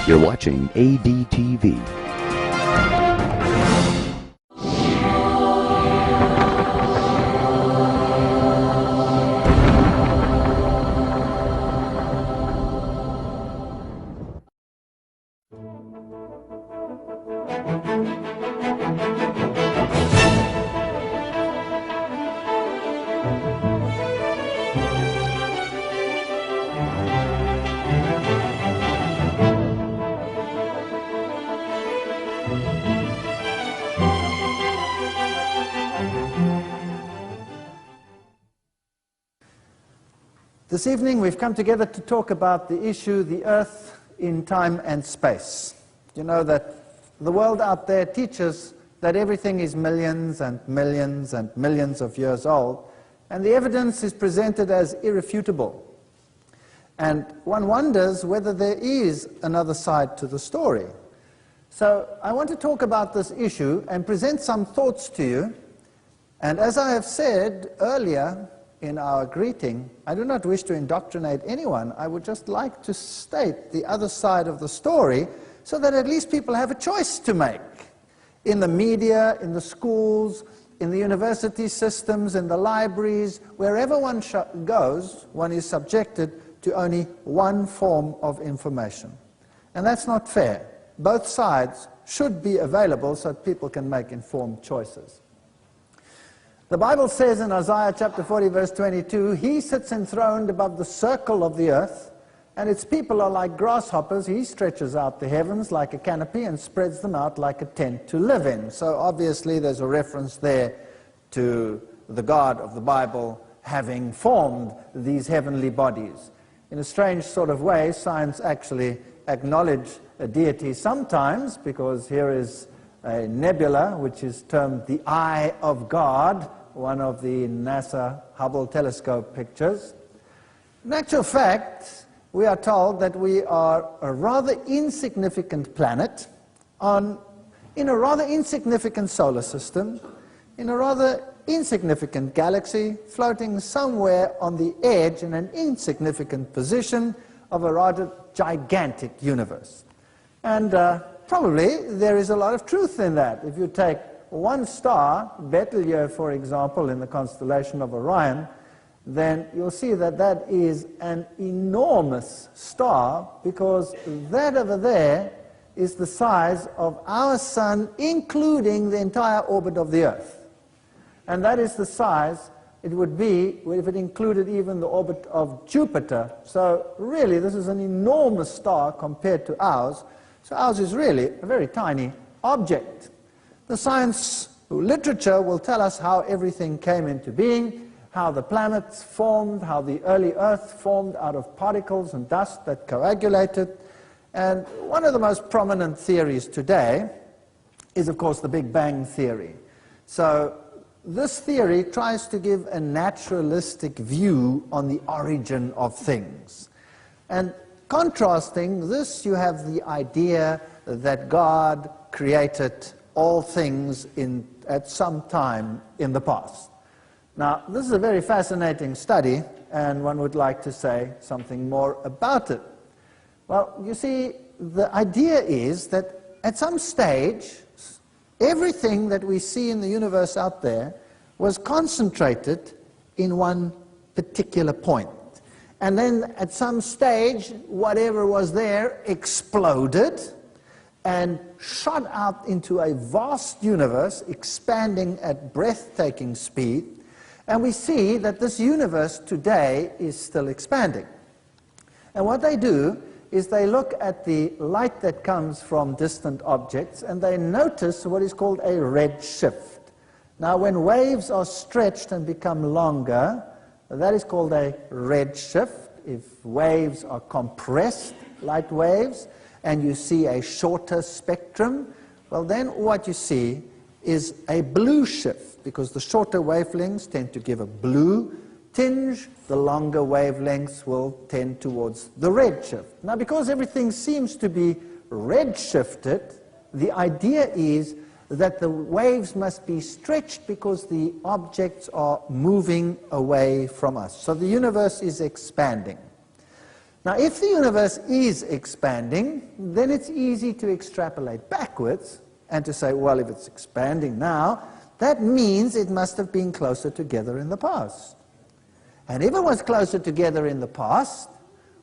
You're watching ADTV. This evening we've come together to talk about the issue, the earth in time and space. You know that the world out there teaches that everything is millions and millions and millions of years old, and the evidence is presented as irrefutable. And one wonders whether there is another side to the story. So I want to talk about this issue and present some thoughts to you. And as I have said earlier in our greeting, I do not wish to indoctrinate anyone. I would just like to state the other side of the story so that at least people have a choice to make. In the media, in the schools, in the university systems, in the libraries, wherever one goes, one is subjected to only one form of information. And that's not fair. Both sides should be available so that people can make informed choices. The Bible says in Isaiah chapter 40 verse 22, He sits enthroned above the circle of the earth, and its people are like grasshoppers. He stretches out the heavens like a canopy and spreads them out like a tent to live in. So obviously there's a reference there to the God of the Bible having formed these heavenly bodies. In a strange sort of way, science actually acknowledges a deity sometimes, because here is a nebula which is termed the Eye of God, one of the NASA Hubble telescope pictures. In actual fact, we are told that we are a rather insignificant planet in a rather insignificant solar system, in a rather insignificant galaxy, floating somewhere on the edge in an insignificant position of a rather gigantic universe. And probably there is a lot of truth in that. If you take one star, Betelgeuse, for example, in the constellation of Orion, then you'll see that that is an enormous star, because that over there is the size of our sun, including the entire orbit of the Earth. And that is the size it would be if it included even the orbit of Jupiter. So really, this is an enormous star compared to ours. So ours is really a very tiny object. The science literature will tell us how everything came into being, how the planets formed, how the early Earth formed out of particles and dust that coagulated. And one of the most prominent theories today is, of course, the Big Bang theory. So this theory tries to give a naturalistic view on the origin of things. And contrasting this, you have the idea that God created all things at some time in the past. Now, this is a very fascinating study, and one would like to say something more about it. Well, you see, the idea is that at some stage, everything that we see in the universe out there was concentrated in one particular point. And then at some stage, whatever was there exploded and shot out into a vast universe, expanding at breathtaking speed. And we see that this universe today is still expanding. And what they do is they look at the light that comes from distant objects, and they notice what is called a red shift. Now, when waves are stretched and become longer, that is called a red shift. If waves are compressed, light waves, and you see a shorter spectrum, well, then what you see is a blue shift, because the shorter wavelengths tend to give a blue tinge, the longer wavelengths will tend towards the red shift. Now, because everything seems to be red shifted, the idea is that the waves must be stretched because the objects are moving away from us. So the universe is expanding. Now, if the universe is expanding, then it's easy to extrapolate backwards and to say, well, if it's expanding now, that means it must have been closer together in the past. And if it was closer together in the past,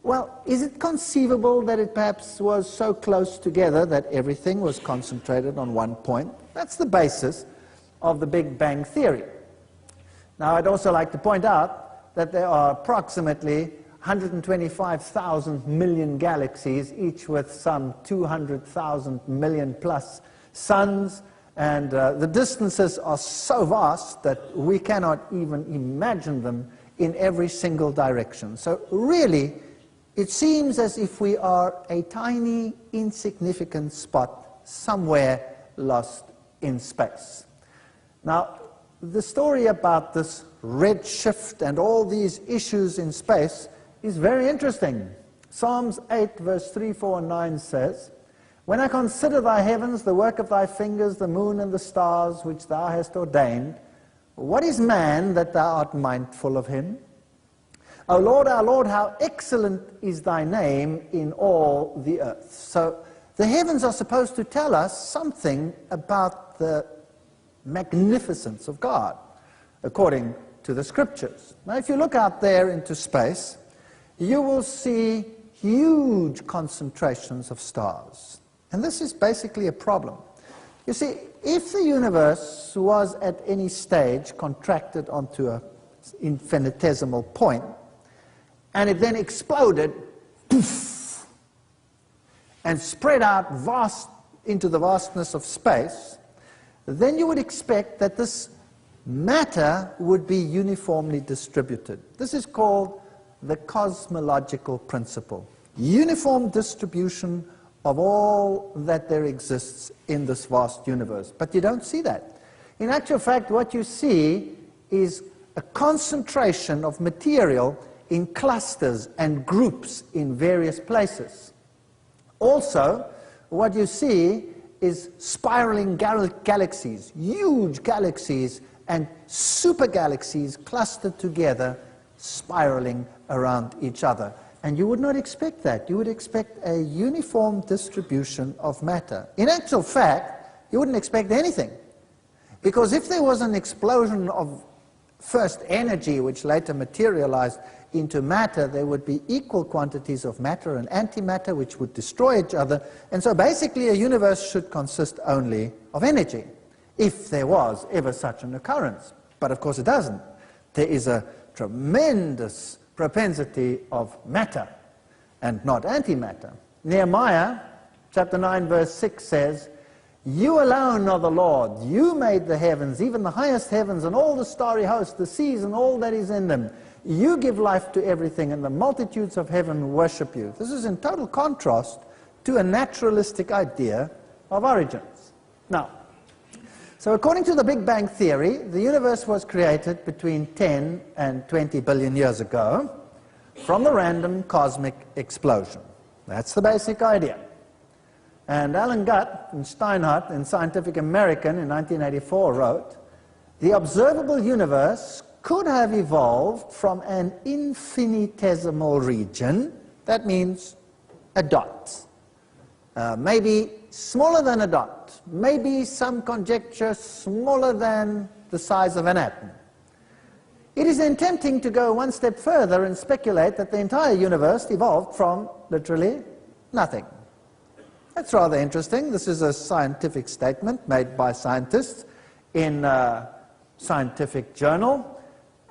well, is it conceivable that it perhaps was so close together that everything was concentrated on one point? That's the basis of the Big Bang Theory. Now, I'd also like to point out that there are approximately 125,000 million galaxies, each with some 200,000 million plus suns, and the distances are so vast that we cannot even imagine them in every single direction. So really, it seems as if we are a tiny, insignificant spot somewhere lost in space. Now, the story about this redshift and all these issues in space is very interesting. Psalms 8, verse 3, 4, and 9 says, "When I consider thy heavens, the work of thy fingers, the moon and the stars which thou hast ordained, what is man that thou art mindful of him? O Lord, our Lord, how excellent is thy name in all the earth." So the heavens are supposed to tell us something about the magnificence of God, according to the scriptures. Now, if you look out there into space, you will see huge concentrations of stars. And this is basically a problem. You see, if the universe was at any stage contracted onto an infinitesimal point, and it then exploded, poof, and spread out into the vastness of space, then you would expect that this matter would be uniformly distributed. This is called the cosmological principle. Uniform distribution of all that there exists in this vast universe. But you don't see that. In actual fact, what you see is a concentration of material in clusters and groups in various places. Also, what you see is spiraling galaxies, huge galaxies and super galaxies clustered together, spiraling around each other. And you would not expect that. You would expect a uniform distribution of matter. In actual fact, you wouldn't expect anything. Because if there was an explosion of first energy, which later materialized into matter, there would be equal quantities of matter and antimatter, which would destroy each other. And so basically a universe should consist only of energy, if there was ever such an occurrence. But of course it doesn't. There is a tremendous propensity of matter and not antimatter. Nehemiah chapter 9 verse 6 says, "You alone are the Lord. You made the heavens, even the highest heavens, and all the starry host, the seas and all that is in them. You give life to everything, and the multitudes of heaven worship you." This is in total contrast to a naturalistic idea of origins. Now, so according to the Big Bang Theory, the universe was created between 10 and 20 billion years ago from the random cosmic explosion. That's the basic idea. And Alan Guth and Steinhardt in Scientific American in 1984 wrote, "The observable universe could have evolved from an infinitesimal region," that means a dot, maybe smaller than a dot, maybe some conjecture smaller than the size of an atom. It is then tempting to go one step further and speculate that the entire universe evolved from literally nothing. That's rather interesting. This is a scientific statement made by scientists in a scientific journal.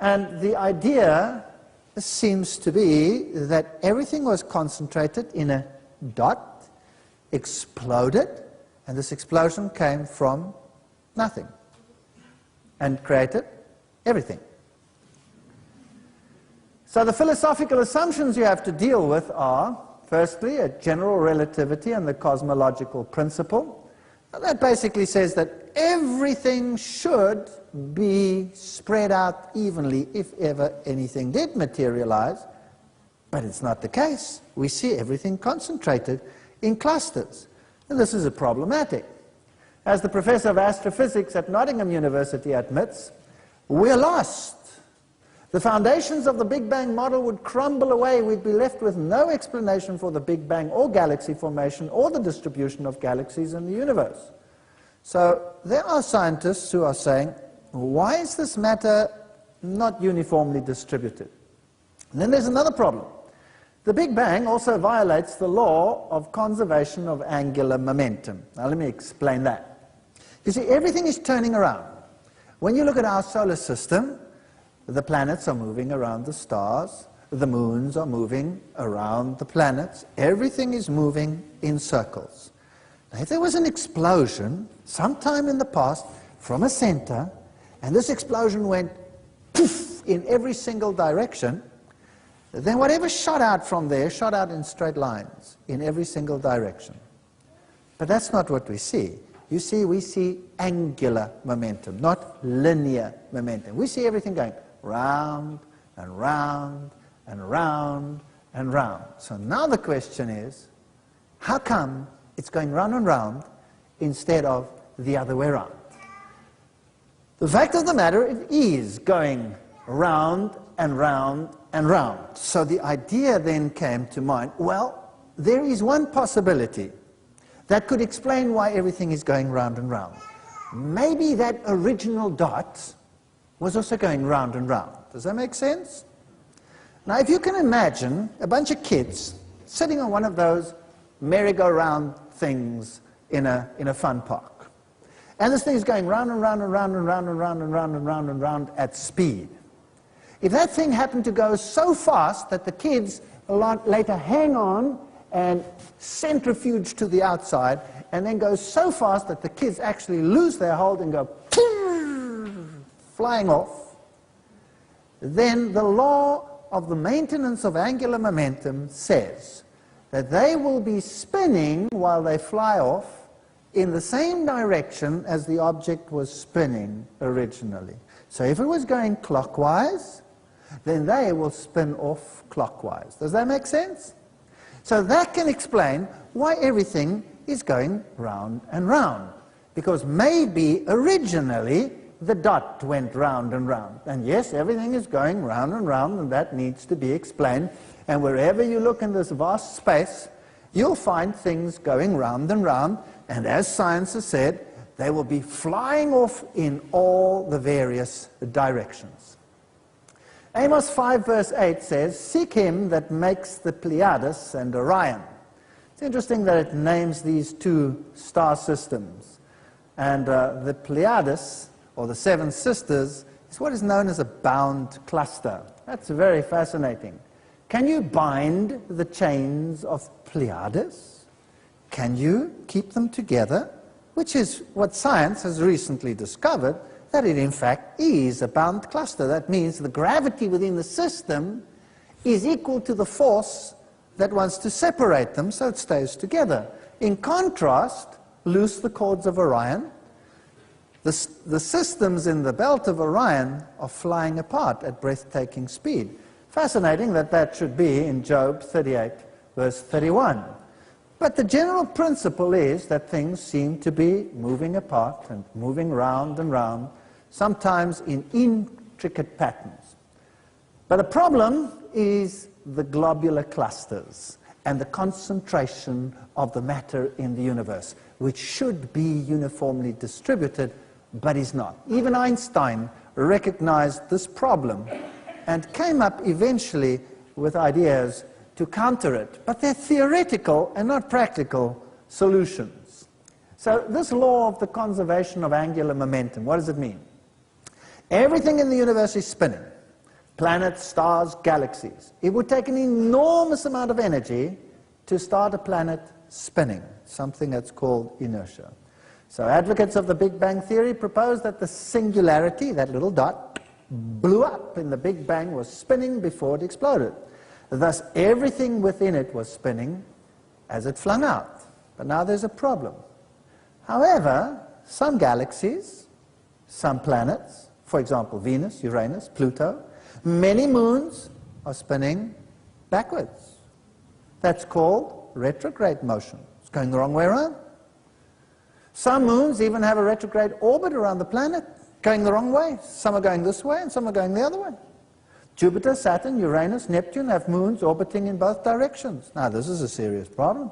And the idea seems to be that everything was concentrated in a dot, exploded, and this explosion came from nothing and created everything. So the philosophical assumptions you have to deal with are, firstly, a general relativity and the cosmological principle. That basically says that everything should be spread out evenly if ever anything did materialize, but it's not the case. We see everything concentrated in clusters, and this is problematic. As the professor of astrophysics at Nottingham University admits, we're lost. The foundations of the Big Bang model would crumble away. We'd be left with no explanation for the Big Bang or galaxy formation or the distribution of galaxies in the universe. So there are scientists who are saying, why is this matter not uniformly distributed? And then there's another problem. The Big Bang also violates the law of conservation of angular momentum. Now let me explain that. You see, everything is turning around. When you look at our solar system, the planets are moving around the stars, the moons are moving around the planets, everything is moving in circles. Now, if there was an explosion sometime in the past from a center, and this explosion went poof in every single direction, then whatever shot out from there shot out in straight lines in every single direction. But that's not what we see. You see, we see angular momentum, not linear momentum. We see everything going round and round and round and round. So now the question is, how come it's going round and round instead of the other way around? The fact of the matter, it is going round and round and round. So the idea then came to mind, well, there is one possibility that could explain why everything is going round and round. Maybe that original dot was also going round and round. Does that make sense? Now, if you can imagine a bunch of kids sitting on one of those merry-go-round things in a fun park, and this thing is going round and round and round and round and round and round and round and round at speed. If that thing happened to go so fast that the kids a lot later hang on and centrifuge to the outside, and then goes so fast that the kids actually lose their hold and go flying off, then the law of the maintenance of angular momentum says that they will be spinning while they fly off in the same direction as the object was spinning originally. So if it was going clockwise, then they will spin off clockwise. Does that make sense? So that can explain why everything is going round and round. Because maybe originally the dot went round and round. And yes, everything is going round and round, and that needs to be explained. And wherever you look in this vast space, you'll find things going round and round. And as science has said, they will be flying off in all the various directions. Amos 5 verse 8 says, "Seek him that makes the Pleiades and Orion." It's interesting that it names these two star systems. And the Pleiades, or the Seven Sisters, is what is known as a bound cluster. That's very fascinating. Can you bind the chains of Pleiades? Can you keep them together? Which is what science has recently discovered, that it in fact is a bound cluster. That means the gravity within the system is equal to the force that wants to separate them, so it stays together. In contrast, loose the cords of Orion. The systems in the belt of Orion are flying apart at breathtaking speed. Fascinating that that should be in Job 38, verse 31. But the general principle is that things seem to be moving apart and moving round and round, sometimes in intricate patterns. But the problem is the globular clusters and the concentration of the matter in the universe, which should be uniformly distributed, but is not. Even Einstein recognized this problem and came up eventually with ideas to counter it. But they're theoretical and not practical solutions. So this law of the conservation of angular momentum, what does it mean? Everything in the universe is spinning. Planets, stars, galaxies. It would take an enormous amount of energy to start a planet spinning, something that's called inertia. So advocates of the Big Bang theory propose that the singularity, that little dot, blew up and the Big Bang was spinning before it exploded. Thus, everything within it was spinning as it flung out. But now there's a problem. However, some galaxies, some planets, for example, Venus, Uranus, Pluto, many moons are spinning backwards. That's called retrograde motion. It's going the wrong way around. Some moons even have a retrograde orbit around the planet, going the wrong way. Some are going this way and some are going the other way. Jupiter, Saturn, Uranus, Neptune have moons orbiting in both directions. Now, this is a serious problem.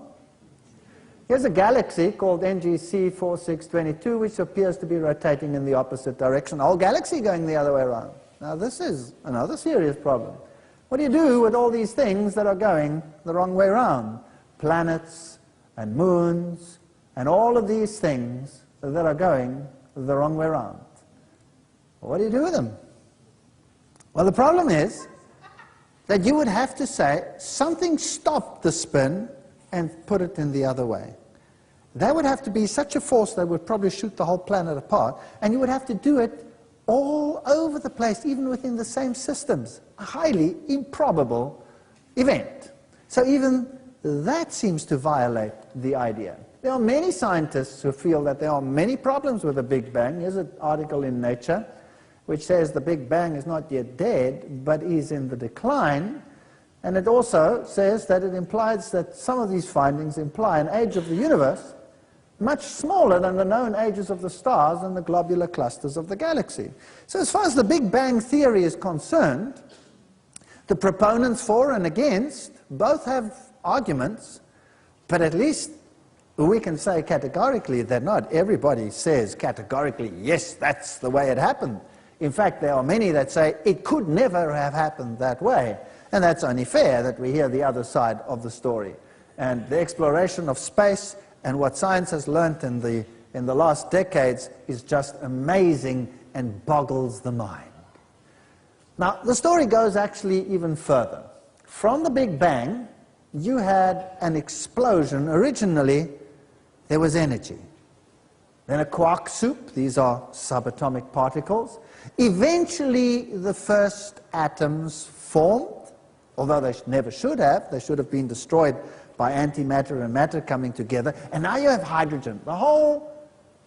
Here's a galaxy called NGC 4622, which appears to be rotating in the opposite direction. The whole galaxy going the other way around. Now, this is another serious problem. What do you do with all these things that are going the wrong way around? Planets and moons and all of these things that are going the wrong way around. What do you do with them? Well, the problem is that you would have to say something stopped the spin and put it in the other way. That would have to be such a force that would probably shoot the whole planet apart, and you would have to do it all over the place, even within the same systems. A highly improbable event. So even that seems to violate the idea. There are many scientists who feel that there are many problems with the Big Bang. Here's an article in Nature which says the Big Bang is not yet dead, but is in the decline. And it also says that it implies that some of these findings imply an age of the universe much smaller than the known ages of the stars and the globular clusters of the galaxy. So as far as the Big Bang theory is concerned, the proponents for and against both have arguments, but at least we can say categorically that not everybody says categorically, yes, that's the way it happened. In fact, there are many that say it could never have happened that way. And that's only fair that we hear the other side of the story. And the exploration of space and what science has learned in the last decades is just amazing and boggles the mind. Now, the story goes actually even further. From the Big Bang, you had an explosion. Originally, there was energy. Then a quark soup. These are subatomic particles. Eventually, the first atoms formed, although they never should have. They should have been destroyed by antimatter and matter coming together. And now you have hydrogen. The whole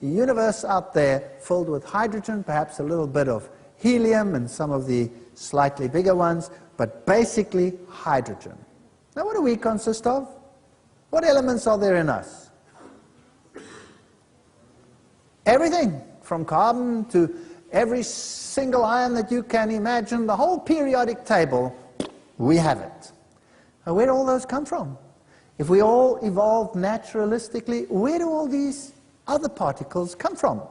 universe out there filled with hydrogen, perhaps a little bit of helium and some of the slightly bigger ones, but basically hydrogen. Now, what do we consist of? What elements are there in us? Everything, from carbon to every single ion that you can imagine, the whole periodic table, we have it. Now, where do all those come from? If we all evolved naturalistically, where do all these other particles come from?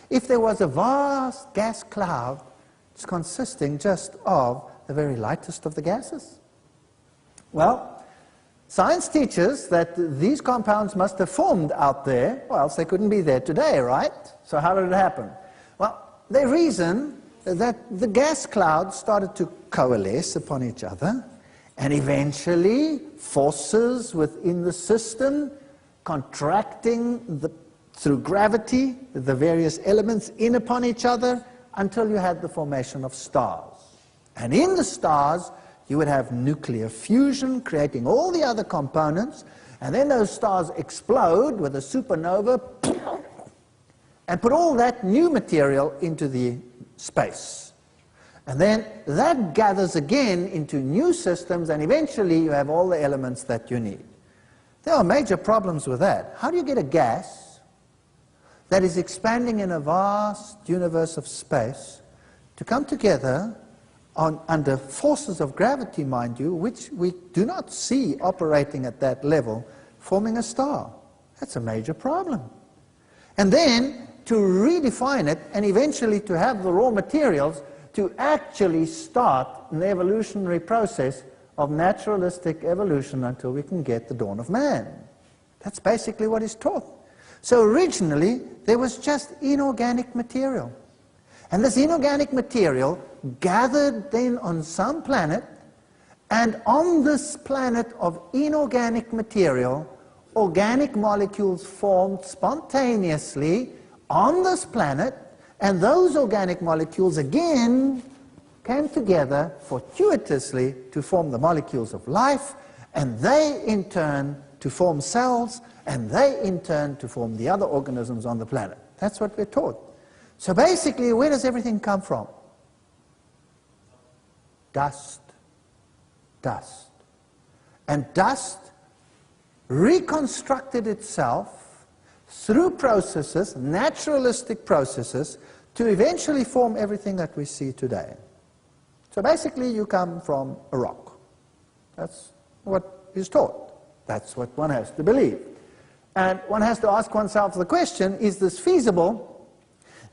If there was a vast gas cloud, it's consisting just of the very lightest of the gases. Well, science teaches that these compounds must have formed out there, or else they couldn't be there today, right? So how did it happen? Well, they reason that the gas clouds started to coalesce upon each other, and eventually forces within the system contracting through gravity, the various elements in upon each other, until you had the formation of stars. And in the stars, you would have nuclear fusion, creating all the other components, and then those stars explode with a supernova, and put all that new material into the space. And then that gathers again into new systems, and eventually you have all the elements that you need. There are major problems with that. How do you get a gas that is expanding in a vast universe of space to come together under forces of gravity, mind you, which we do not see operating at that level, forming a star? That's a major problem. And then to redefine it, and eventually to have the raw materials to actually start an evolutionary process of naturalistic evolution until we can get the dawn of man. That's basically what is taught. So originally, there was just inorganic material. And this inorganic material gathered then on some planet, and on this planet of inorganic material, organic molecules formed spontaneously on this planet, and those organic molecules again came together fortuitously to form the molecules of life, and they in turn to form cells, and they in turn to form the other organisms on the planet. That's what we're taught. So basically, where does everything come from? Dust. Dust. And dust reconstructed itself through processes, naturalistic processes, to eventually form everything that we see today. So basically you come from a rock. That's what is taught. That's what one has to believe. And one has to ask oneself the question, is this feasible,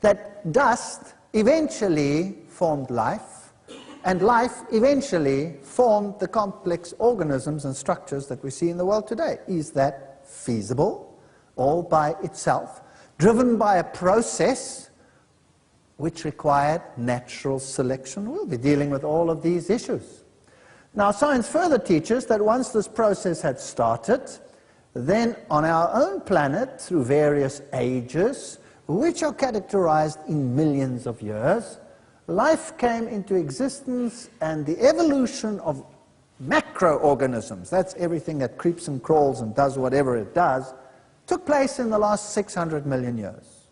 that dust eventually formed life, and life eventually formed the complex organisms and structures that we see in the world today? Is that feasible, all by itself, driven by a process which required natural selection? We'll be dealing with all of these issues. Now, science further teaches that once this process had started, then on our own planet, through various ages, which are characterized in millions of years, life came into existence, and the evolution of macroorganisms, that's everything that creeps and crawls and does whatever it does, took place in the last 600 million years.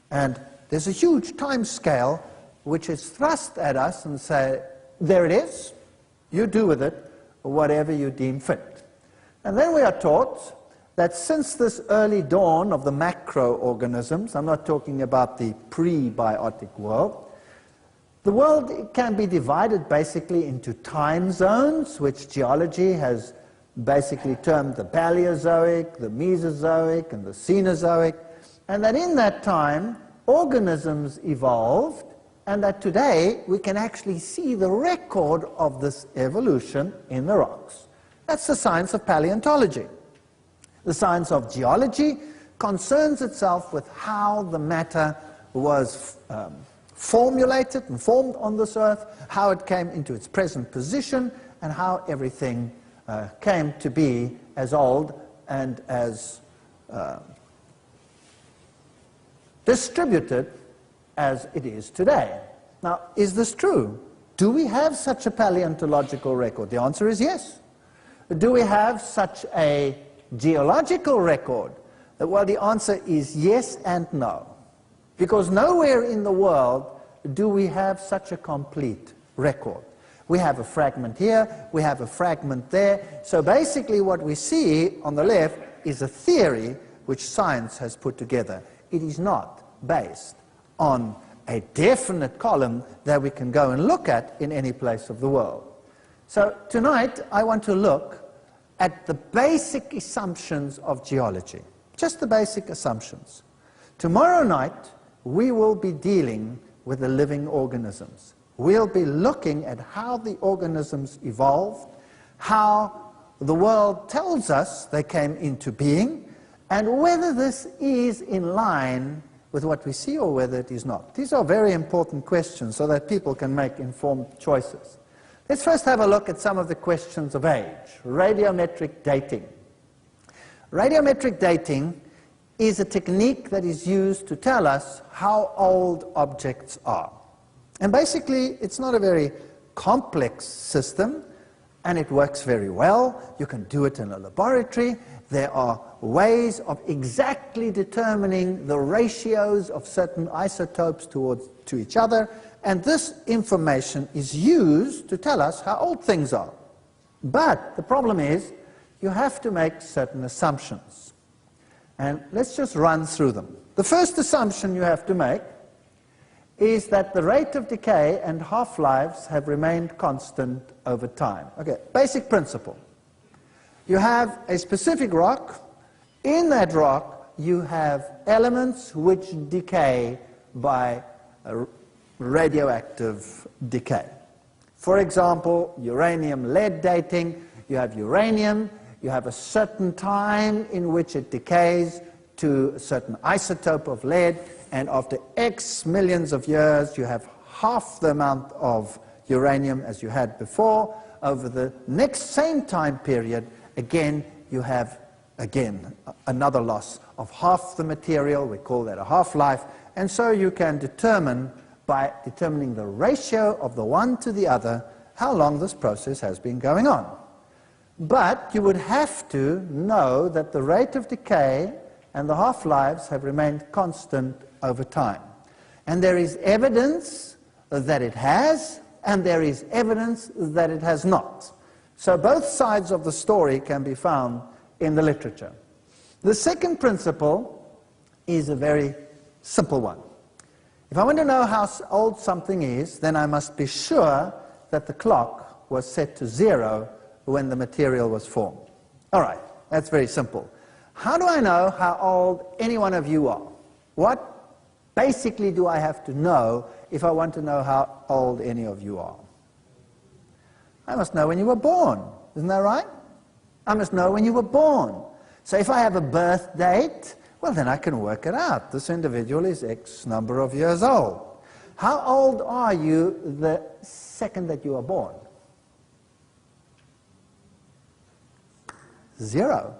And there's a huge time scale which is thrust at us and say, there it is, you do with it whatever you deem fit. And then we are taught that since this early dawn of the macroorganisms, I'm not talking about the pre-biotic world, the world can be divided basically into time zones, which geology has basically termed the Paleozoic, the Mesozoic, and the Cenozoic, and that in that time, organisms evolved, and that today we can actually see the record of this evolution in the rocks. That's the science of paleontology. The science of geology concerns itself with how the matter was formulated and formed on this earth, how it came into its present position, and how everything came to be as old and as distributed as it is today. Now, is this true? Do we have such a paleontological record? The answer is yes. Do we have such a geological record? Well, the answer is yes and no. Because nowhere in the world do we have such a complete record. We have a fragment here, we have a fragment there. So basically what we see on the left is a theory which science has put together. It is not based on a definite column that we can go and look at in any place of the world. So tonight I want to look at the basic assumptions of geology, just the basic assumptions. Tomorrow night we will be dealing with the living organisms. We'll be looking at how the organisms evolved, how the world tells us they came into being, and whether this is in line with what we see or whether it is not. These are very important questions so that people can make informed choices. Let's first have a look at some of the questions of age. Radiometric dating. Radiometric dating is a technique that is used to tell us how old objects are. And basically, it's not a very complex system, and it works very well. You can do it in a laboratory. There are ways of exactly determining the ratios of certain isotopes to each other, and this information is used to tell us how old things are. But the problem is, you have to make certain assumptions. And let's just run through them. The first assumption you have to make is that the rate of decay and half-lives have remained constant over time. Okay, basic principle. You have a specific rock. In that rock, you have elements which decay by radioactive decay. For example, uranium-lead dating. You have uranium. You have a certain time in which it decays to a certain isotope of lead, and after X millions of years, you have half the amount of uranium as you had before. Over the next same time period, again, you have, another loss of half the material. We call that a half-life. And so you can determine, by determining the ratio of the one to the other, how long this process has been going on. But you would have to know that the rate of decay and the half-lives have remained constant over time. And there is evidence that it has, and there is evidence that it has not. So both sides of the story can be found in the literature. The second principle is a very simple one. If I want to know how old something is, then I must be sure that the clock was set to 0 when the material was formed. All right, that's very simple. How do I know how old any one of you are? What basically do I have to know if I want to know how old any of you are? I must know when you were born. Isn't that right? I must know when you were born. So if I have a birth date, well, then I can work it out. This individual is X number of years old. How old are you the second that you are born? 0.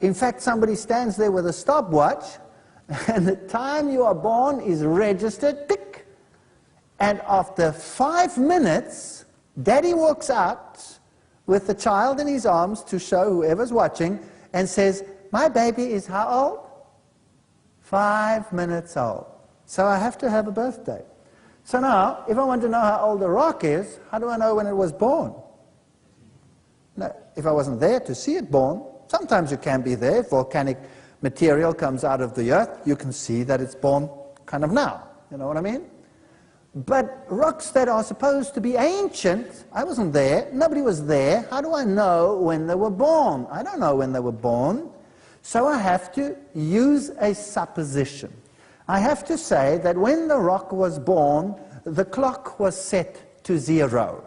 In fact, somebody stands there with a stopwatch, and the time you are born is registered, tick. And after 5 minutes, Daddy walks out with the child in his arms to show whoever's watching and says, my baby is how old? 5 minutes old. So I have to have a birthday. So now, if I want to know how old the rock is, how do I know when it was born? Now, if I wasn't there to see it born, sometimes you can be there. If volcanic material comes out of the earth, you can see that it's born kind of now. You know what I mean? But rocks that are supposed to be ancient, I wasn't there, nobody was there. How do I know when they were born? I don't know when they were born. So I have to use a supposition. I have to say that when the rock was born, the clock was set to 0.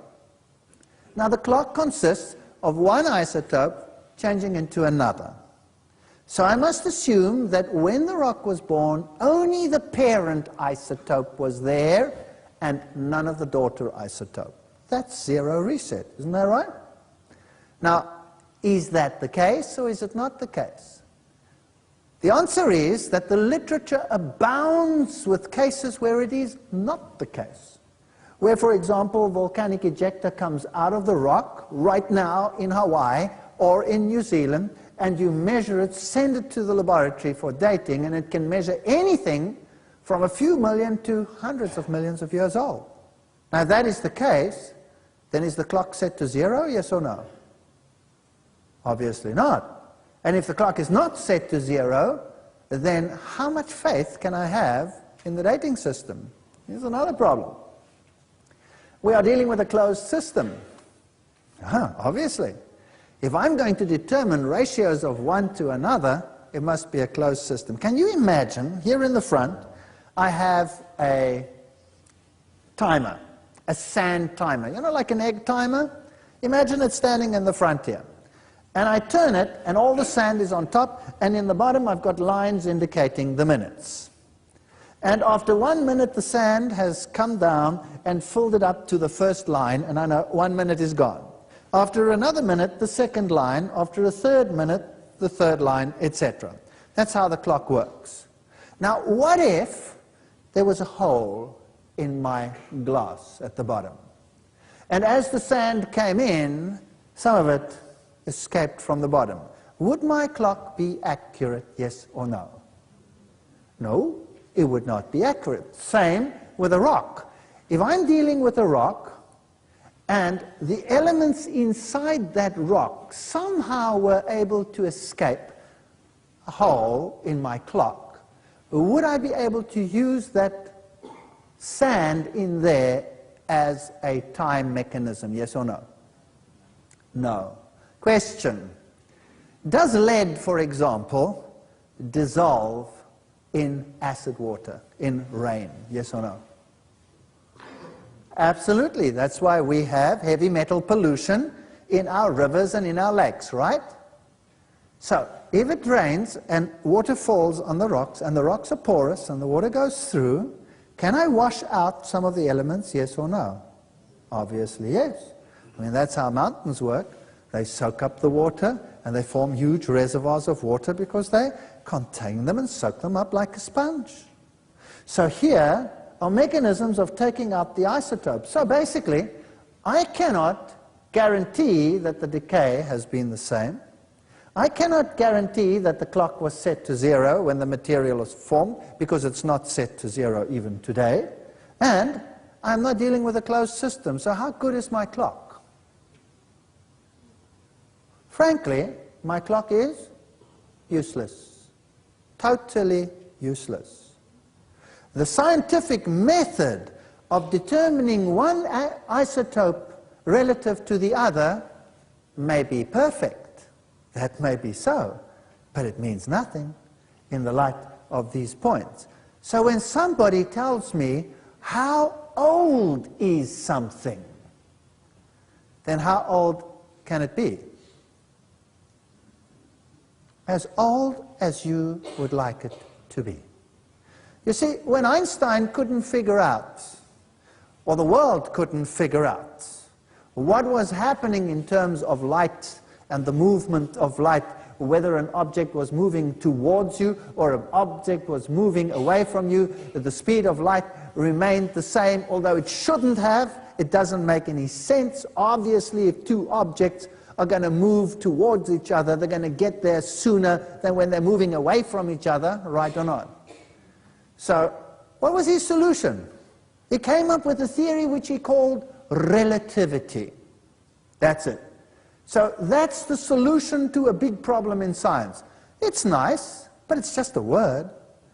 Now the clock consists of one isotope changing into another. So I must assume that when the rock was born, only the parent isotope was there and none of the daughter isotope. That's 0 reset, isn't that right? Now, is that the case or is it not the case? The answer is that the literature abounds with cases where it is not the case. Where, for example, volcanic ejecta comes out of the rock right now in Hawaii or in New Zealand, and you measure it, send it to the laboratory for dating, and it can measure anything from a few million to hundreds of millions of years old. Now, if that is the case, then is the clock set to 0, yes or no? Obviously not. And if the clock is not set to 0, then how much faith can I have in the dating system? Here's another problem. We are dealing with a closed system. Obviously. If I'm going to determine ratios of one to another, it must be a closed system. Can you imagine, here in the front, I have a timer, a sand timer. You know, like an egg timer? Imagine it standing in the front here. And I turn it, and all the sand is on top, and in the bottom I've got lines indicating the minutes. And after 1 minute, the sand has come down and filled it up to the first line, and I know 1 minute is gone. After another minute, the second line. After a third minute, the third line, etc. That's how the clock works. Now, what if there was a hole in my glass at the bottom? And as the sand came in, some of it escaped from the bottom. Would my clock be accurate, yes or no? No, it would not be accurate. Same with a rock. If I'm dealing with a rock, and the elements inside that rock somehow were able to escape a hole in my clock, would I be able to use that sand in there as a time mechanism, yes or no? No. Question. Does lead, for example, dissolve in acid water, in rain, yes or no? Absolutely. That's why we have heavy metal pollution in our rivers and in our lakes, right? So, if it rains and water falls on the rocks, and the rocks are porous and the water goes through, can I wash out some of the elements, yes or no? Obviously, yes. I mean, that's how mountains work. They soak up the water and they form huge reservoirs of water because they contain them and soak them up like a sponge. So here are mechanisms of taking out the isotopes. So basically, I cannot guarantee that the decay has been the same. I cannot guarantee that the clock was set to 0 when the material was formed, because it's not set to 0 even today. And I'm not dealing with a closed system, so how good is my clock? Frankly, my clock is useless. Totally useless. The scientific method of determining one isotope relative to the other may be perfect. That may be so, but it means nothing in the light of these points. So when somebody tells me, how old is something? Then how old can it be? As old as you would like it to be. You see, when Einstein couldn't figure out, or the world couldn't figure out, what was happening in terms of light and the movement of light, whether an object was moving towards you or an object was moving away from you, the speed of light remained the same, although it shouldn't have. It doesn't make any sense. Obviously, if two objects are going to move towards each other, they're going to get there sooner than when they're moving away from each other, right or not? So, what was his solution? He came up with a theory which he called relativity. That's it. So that's the solution to a big problem in science. It's nice, but it's just a word.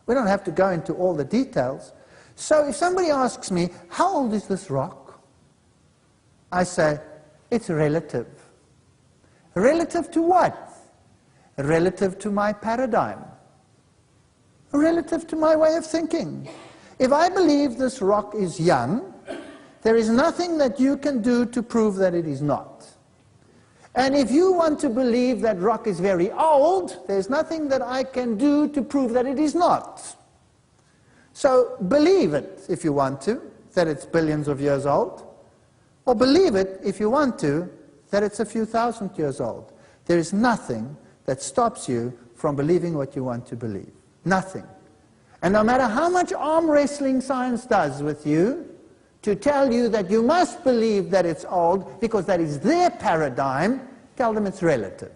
We don't have to go into all the details. So if somebody asks me, how old is this rock? I say, it's relative. Relative to what? Relative to my paradigm. Relative to my way of thinking. If I believe this rock is young, there is nothing that you can do to prove that it is not. And if you want to believe that rock is very old, there's nothing that I can do to prove that it is not. So believe it if you want to, that it's billions of years old, or believe it if you want to, that it's a few thousand years old. There is nothing that stops you from believing what you want to believe. Nothing. And no matter how much arm wrestling science does with you, to tell you that you must believe that it's old because that is their paradigm, tell them it's relative.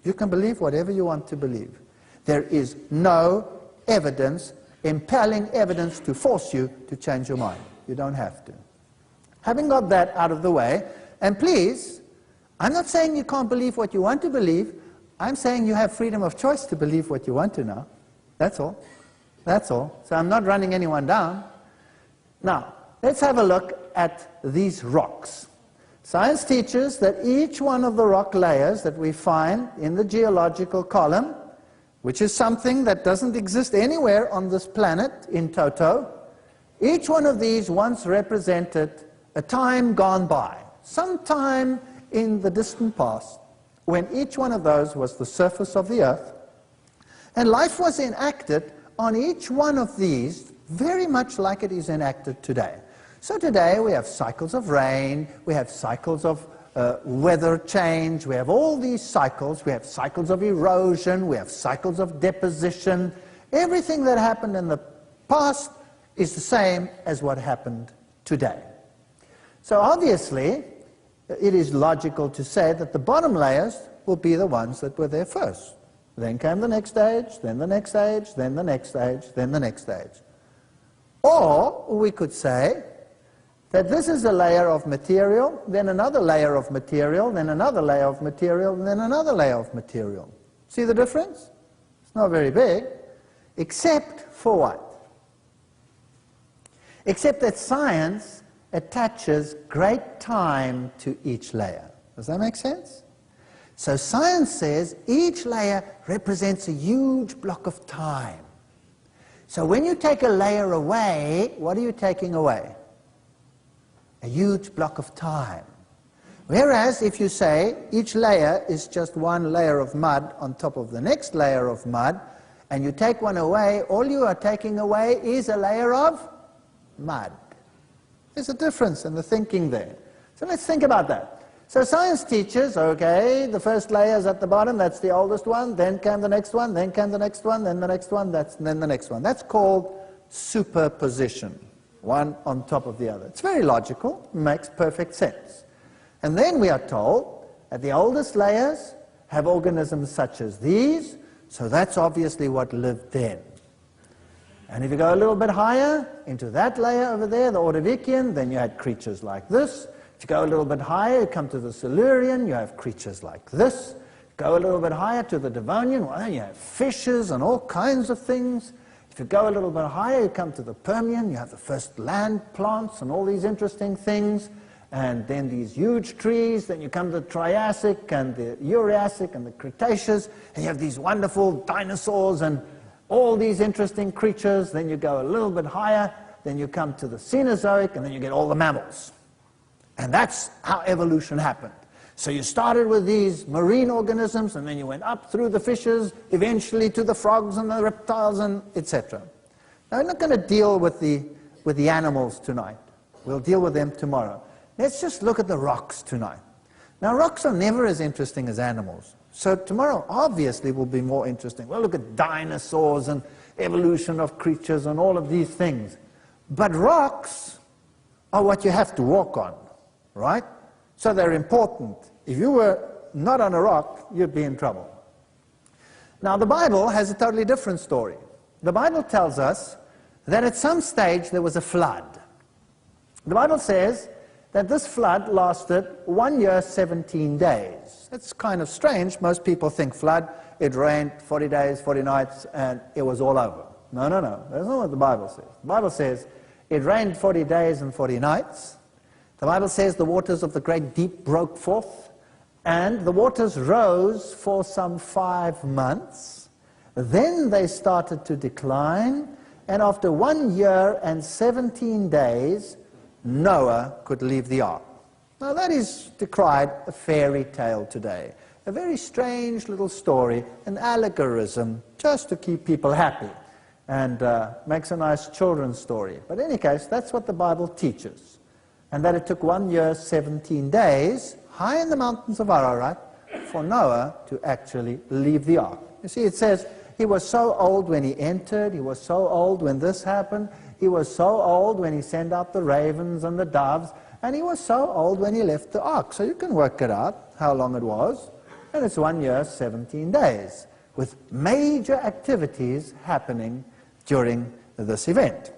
You can believe whatever you want to believe. There is no evidence, impelling evidence to force you to change your mind. You don't have to. Having got that out of the way, and please, I'm not saying you can't believe what you want to believe. I'm saying you have freedom of choice to believe what you want to now. That's all. That's all. So I'm not running anyone down. Now, let's have a look at these rocks. Science teaches that each one of the rock layers that we find in the geological column, which is something that doesn't exist anywhere on this planet in toto, each one of these once represented a time gone by, sometime in the distant past, when each one of those was the surface of the earth, and life was enacted on each one of these very much like it is enacted today. So today we have cycles of rain, we have cycles of weather change, we have all these cycles, we have cycles of erosion, we have cycles of deposition. Everything that happened in the past is the same as what happened today. So obviously, it is logical to say that the bottom layers will be the ones that were there first. Then came the next stage, then the next stage, then the next stage, then the next stage. Or we could say that this is a layer of material, then another layer of material, then another layer of material, and then another layer of material. See the difference? It's not very big, except for what? Except that science attaches great time to each layer. Does that make sense? So science says each layer represents a huge block of time. So when you take a layer away, what are you taking away? A huge block of time. Whereas if you say each layer is just one layer of mud on top of the next layer of mud, and you take one away, all you are taking away is a layer of mud. There's a difference in the thinking there. So let's think about that. So science teaches, okay, the first layer is at the bottom, that's the oldest one, then came the next one, then came the next one, then the next one, then the next one. That's called superposition, one on top of the other. It's very logical, makes perfect sense. And then we are told that the oldest layers have organisms such as these, so that's obviously what lived then. And if you go a little bit higher into that layer over there, the Ordovician, then you had creatures like this. If you go a little bit higher, you come to the Silurian, you have creatures like this. Go a little bit higher to the Devonian, well, you have fishes and all kinds of things. If you go a little bit higher, you come to the Permian, you have the first land plants and all these interesting things, and then these huge trees. Then you come to the Triassic and the Jurassic and the Cretaceous, and you have these wonderful dinosaurs and all these interesting creatures. Then you go a little bit higher, then you come to the Cenozoic, and then you get all the mammals. And that's how evolution happened. So you started with these marine organisms, and then you went up through the fishes, eventually to the frogs and the reptiles, and etc. Now, we're not going to deal with the animals tonight. We'll deal with them tomorrow. Let's just look at the rocks tonight. Now, rocks are never as interesting as animals. So tomorrow, obviously, will be more interesting. We'll look at dinosaurs and evolution of creatures and all of these things. But rocks are what you have to walk on, right? So they're important. If you were not on a rock, you'd be in trouble. Now, the Bible has a totally different story. The Bible tells us that at some stage there was a flood. The Bible says that this flood lasted 1 year, 17 days. It's kind of strange. Most people think flood, it rained 40 days, 40 nights, and it was all over. No, no, no. That's not what the Bible says. The Bible says it rained 40 days and 40 nights. The Bible says the waters of the great deep broke forth, and the waters rose for some 5 months. Then they started to decline, and after 1 year and 17 days, Noah could leave the ark. Now that is decried a fairy tale today. A very strange little story, an allegorism, just to keep people happy, and makes a nice children's story. But in any case, that's what the Bible teaches. And that it took 1 year, 17 days, high in the mountains of Ararat, for Noah to actually leave the ark. You see, it says he was so old when he entered, he was so old when this happened, he was so old when he sent out the ravens and the doves, and he was so old when he left the ark. So you can work it out, how long it was. And it's 1 year, 17 days, with major activities happening during this event.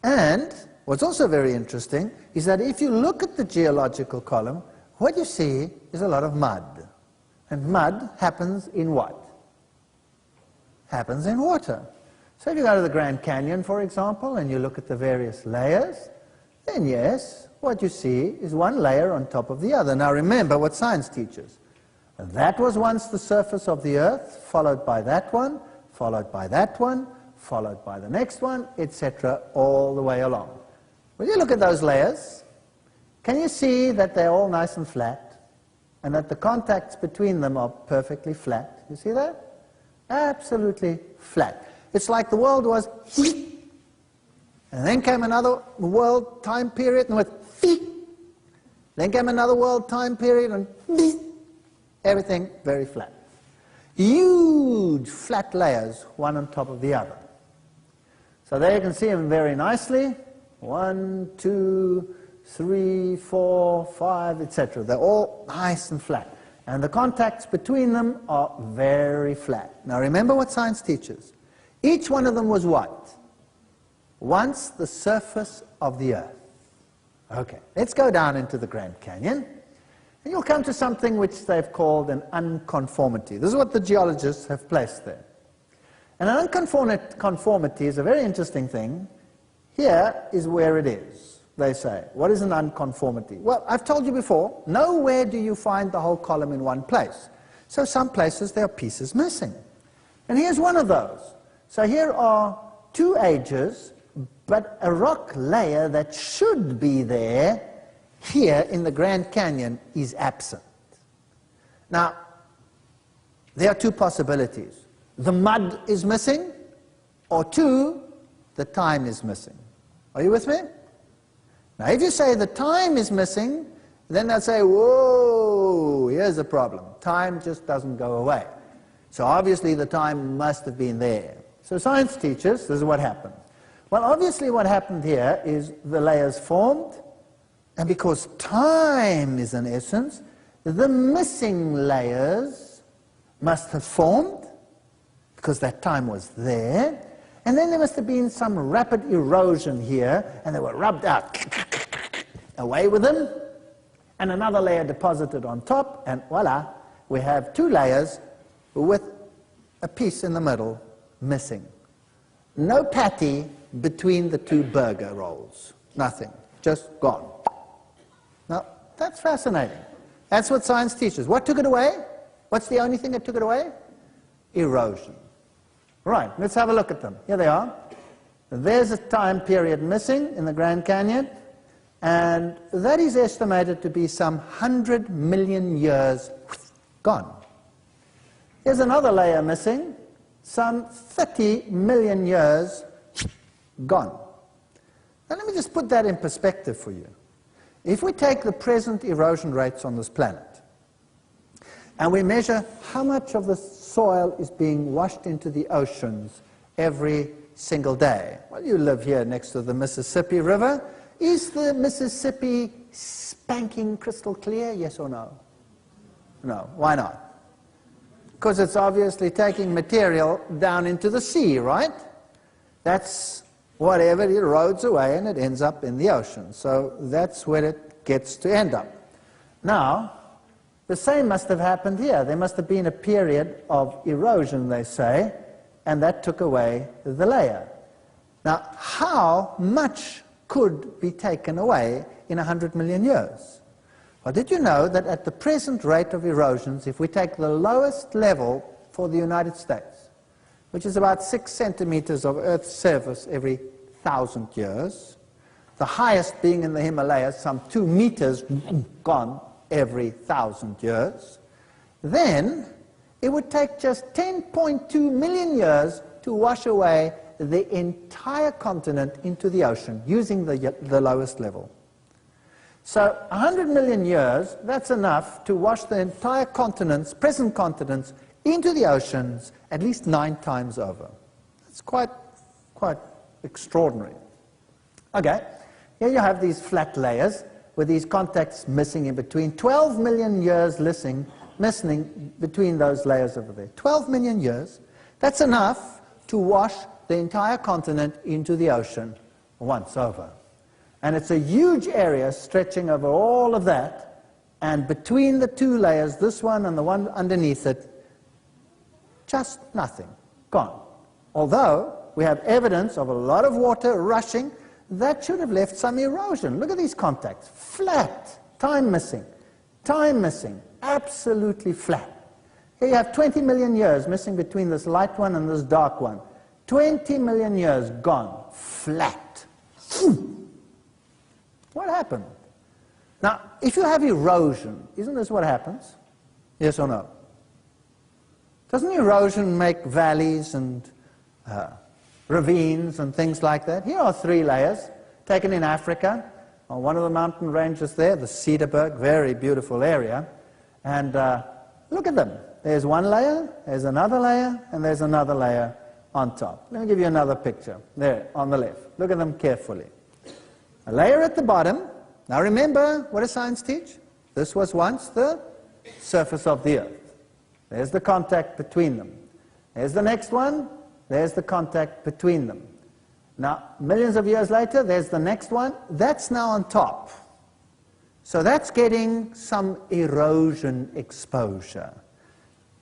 And what's also very interesting is that if you look at the geological column, what you see is a lot of mud. And mud happens in what? Happens in water. So if you go to the Grand Canyon, for example, and you look at the various layers, then yes, what you see is one layer on top of the other. Now remember what science teaches. That was once the surface of the earth, followed by that one, followed by that one, followed by the next one, etc., all the way along. When you look at those layers, can you see that they're all nice and flat, and that the contacts between them are perfectly flat? You see that? Absolutely flat. It's like the world was and then came another world time period and went then came another world time period and everything very flat. Huge flat layers, one on top of the other. So there you can see them very nicely. 1, 2, 3, 4, 5, etc. They're all nice and flat. And the contacts between them are very flat. Now remember what science teaches. Each one of them was what? Once the surface of the earth. Okay, let's go down into the Grand Canyon. And you'll come to something which they've called an unconformity. This is what the geologists have placed there. And an unconformity is a very interesting thing. Here is where it is, they say. What is an unconformity? Well, I've told you before, nowhere do you find the whole column in one place. So some places there are pieces missing. And here's one of those. So here are 2 ages, but a rock layer that should be there here in the Grand Canyon is absent. Now, there are 2 possibilities. The mud is missing, or 2, the time is missing. Are you with me? Now, if you say the time is missing, then they'll say, whoa, here's the problem. Time just doesn't go away. So obviously the time must have been there. So science teaches, this is what happened. Well, obviously what happened here is the layers formed, and because time is an essence, the missing layers must have formed, because that time was there, and then there must have been some rapid erosion here, and they were rubbed out, away with them, and another layer deposited on top, and voila, we have 2 layers with a piece in the middle missing. no patty between the two burger rolls. Nothing. Just gone. Now, that's fascinating. That's what science teaches. What took it away? What's the only thing that took it away? Erosion. Right, let's have a look at them. Here they are. There's a time period missing in the Grand Canyon, and that is estimated to be some 100 million years gone. Here's another layer missing, some 30 million years gone. Now let me just put that in perspective for you. If we take the present erosion rates on this planet, and we measure how much of the soil is being washed into the oceans every single day. Well, you live here next to the Mississippi River. Is the Mississippi spanking crystal clear, yes or no? No. Why not? Because it's obviously taking material down into the sea, right? That's whatever it erodes away and it ends up in the ocean. So that's where it gets to end up. Now, the same must have happened here. There must have been a period of erosion, they say, and that took away the layer. Now, how much could be taken away in 100 million years? Well, did you know that at the present rate of erosions, if we take the lowest level for the United States, which is about 6 centimeters of Earth's surface every 1,000 years, the highest being in the Himalayas, some 2 meters gone every 1,000 years, then it would take just 10.2 million years to wash away the entire continent into the ocean using the lowest level. So 100 million years, that's enough to wash the entire continents, present continents, into the oceans at least 9 times over. That's quite extraordinary. Okay, here you have these flat layers with these contacts missing in between. 12 million years missing between those layers over there. 12 million years. That's enough to wash the entire continent into the ocean once over. And it's a huge area stretching over all of that, and between the two layers, this one and the one underneath it, just nothing. Gone. Although we have evidence of a lot of water rushing, that should have left some erosion. Look at these contacts. Flat. Time missing. Time missing. Absolutely flat. Here you have 20 million years missing between this light one and this dark one. 20 million years gone. Flat. What happened? Now, if you have erosion, isn't this what happens? Yes or no? Doesn't erosion make valleys and ravines and things like that? Here are 3 layers taken in Africa, on one of the mountain ranges there, the Cedarburg, very beautiful area. And look at them. There's one layer, there's another layer, and there's another layer on top. Let me give you another picture. There, on the left. Look at them carefully. A layer at the bottom. Now remember, what does science teach? This was once the surface of the Earth. There's the contact between them. There's the next one. There's the contact between them. Now, millions of years later, there's the next one. That's now on top. So that's getting some erosion exposure.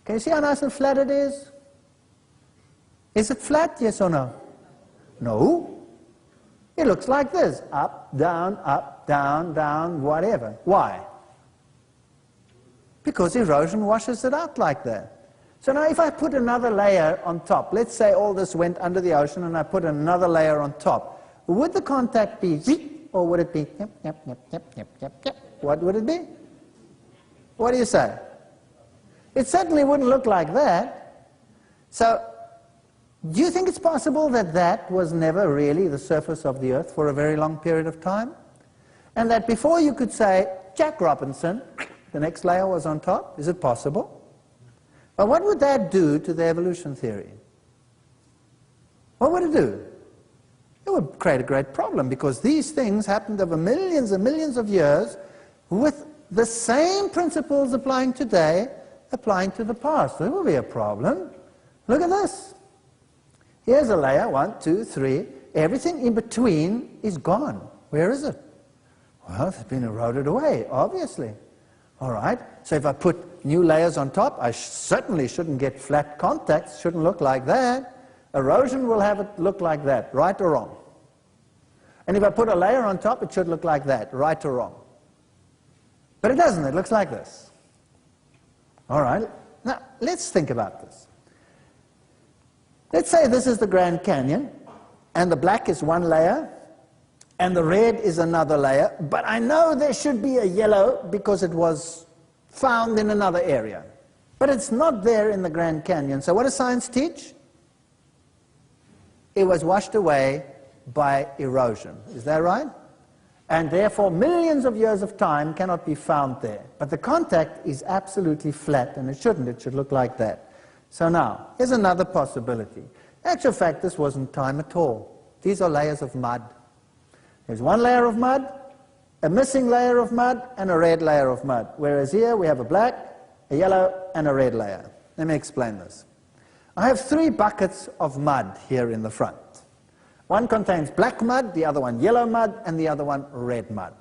Can you see how nice and flat it is? Is it flat, yes or no? No. It looks like this. Up, down, whatever. Why? Because erosion washes it out like that. So now if I put another layer on top, let's say all this went under the ocean and I put another layer on top, would the contact be zip, or would it be yep? What would it be? What do you say? It certainly wouldn't look like that. So do you think it's possible that that was never really the surface of the Earth for a very long period of time? And that before you could say, Jack Robinson, the next layer was on top? Is it possible? Well, what would that do to the evolution theory? What would it do? It would create a great problem, because these things happened over millions and millions of years with the same principles applying today, applying to the past. There will be a problem. Look at this. Here's a layer, 1, 2, 3. Everything in between is gone. Where is it? Well, it's been eroded away, obviously. All right, so if I put new layers on top, I certainly shouldn't get flat contacts, shouldn't look like that. Erosion will have it look like that, right or wrong. And if I put a layer on top, it should look like that, right or wrong. But it doesn't, it looks like this. All right, now let's think about this. Let's say this is the Grand Canyon, and the black is one layer, and the red is another layer, but I know there should be a yellow because it was found in another area. But it's not there in the Grand Canyon. So what does science teach? It was washed away by erosion. Is that right? And therefore millions of years of time cannot be found there. But the contact is absolutely flat, and it shouldn't. It should look like that. So now, here's another possibility. In actual fact, this wasn't time at all. These are layers of mud. There's one layer of mud, a missing layer of mud, and a red layer of mud. Whereas here we have a black, a yellow, and a red layer. Let me explain this. I have 3 buckets of mud here in the front. One contains black mud, the other one yellow mud, and the other one red mud.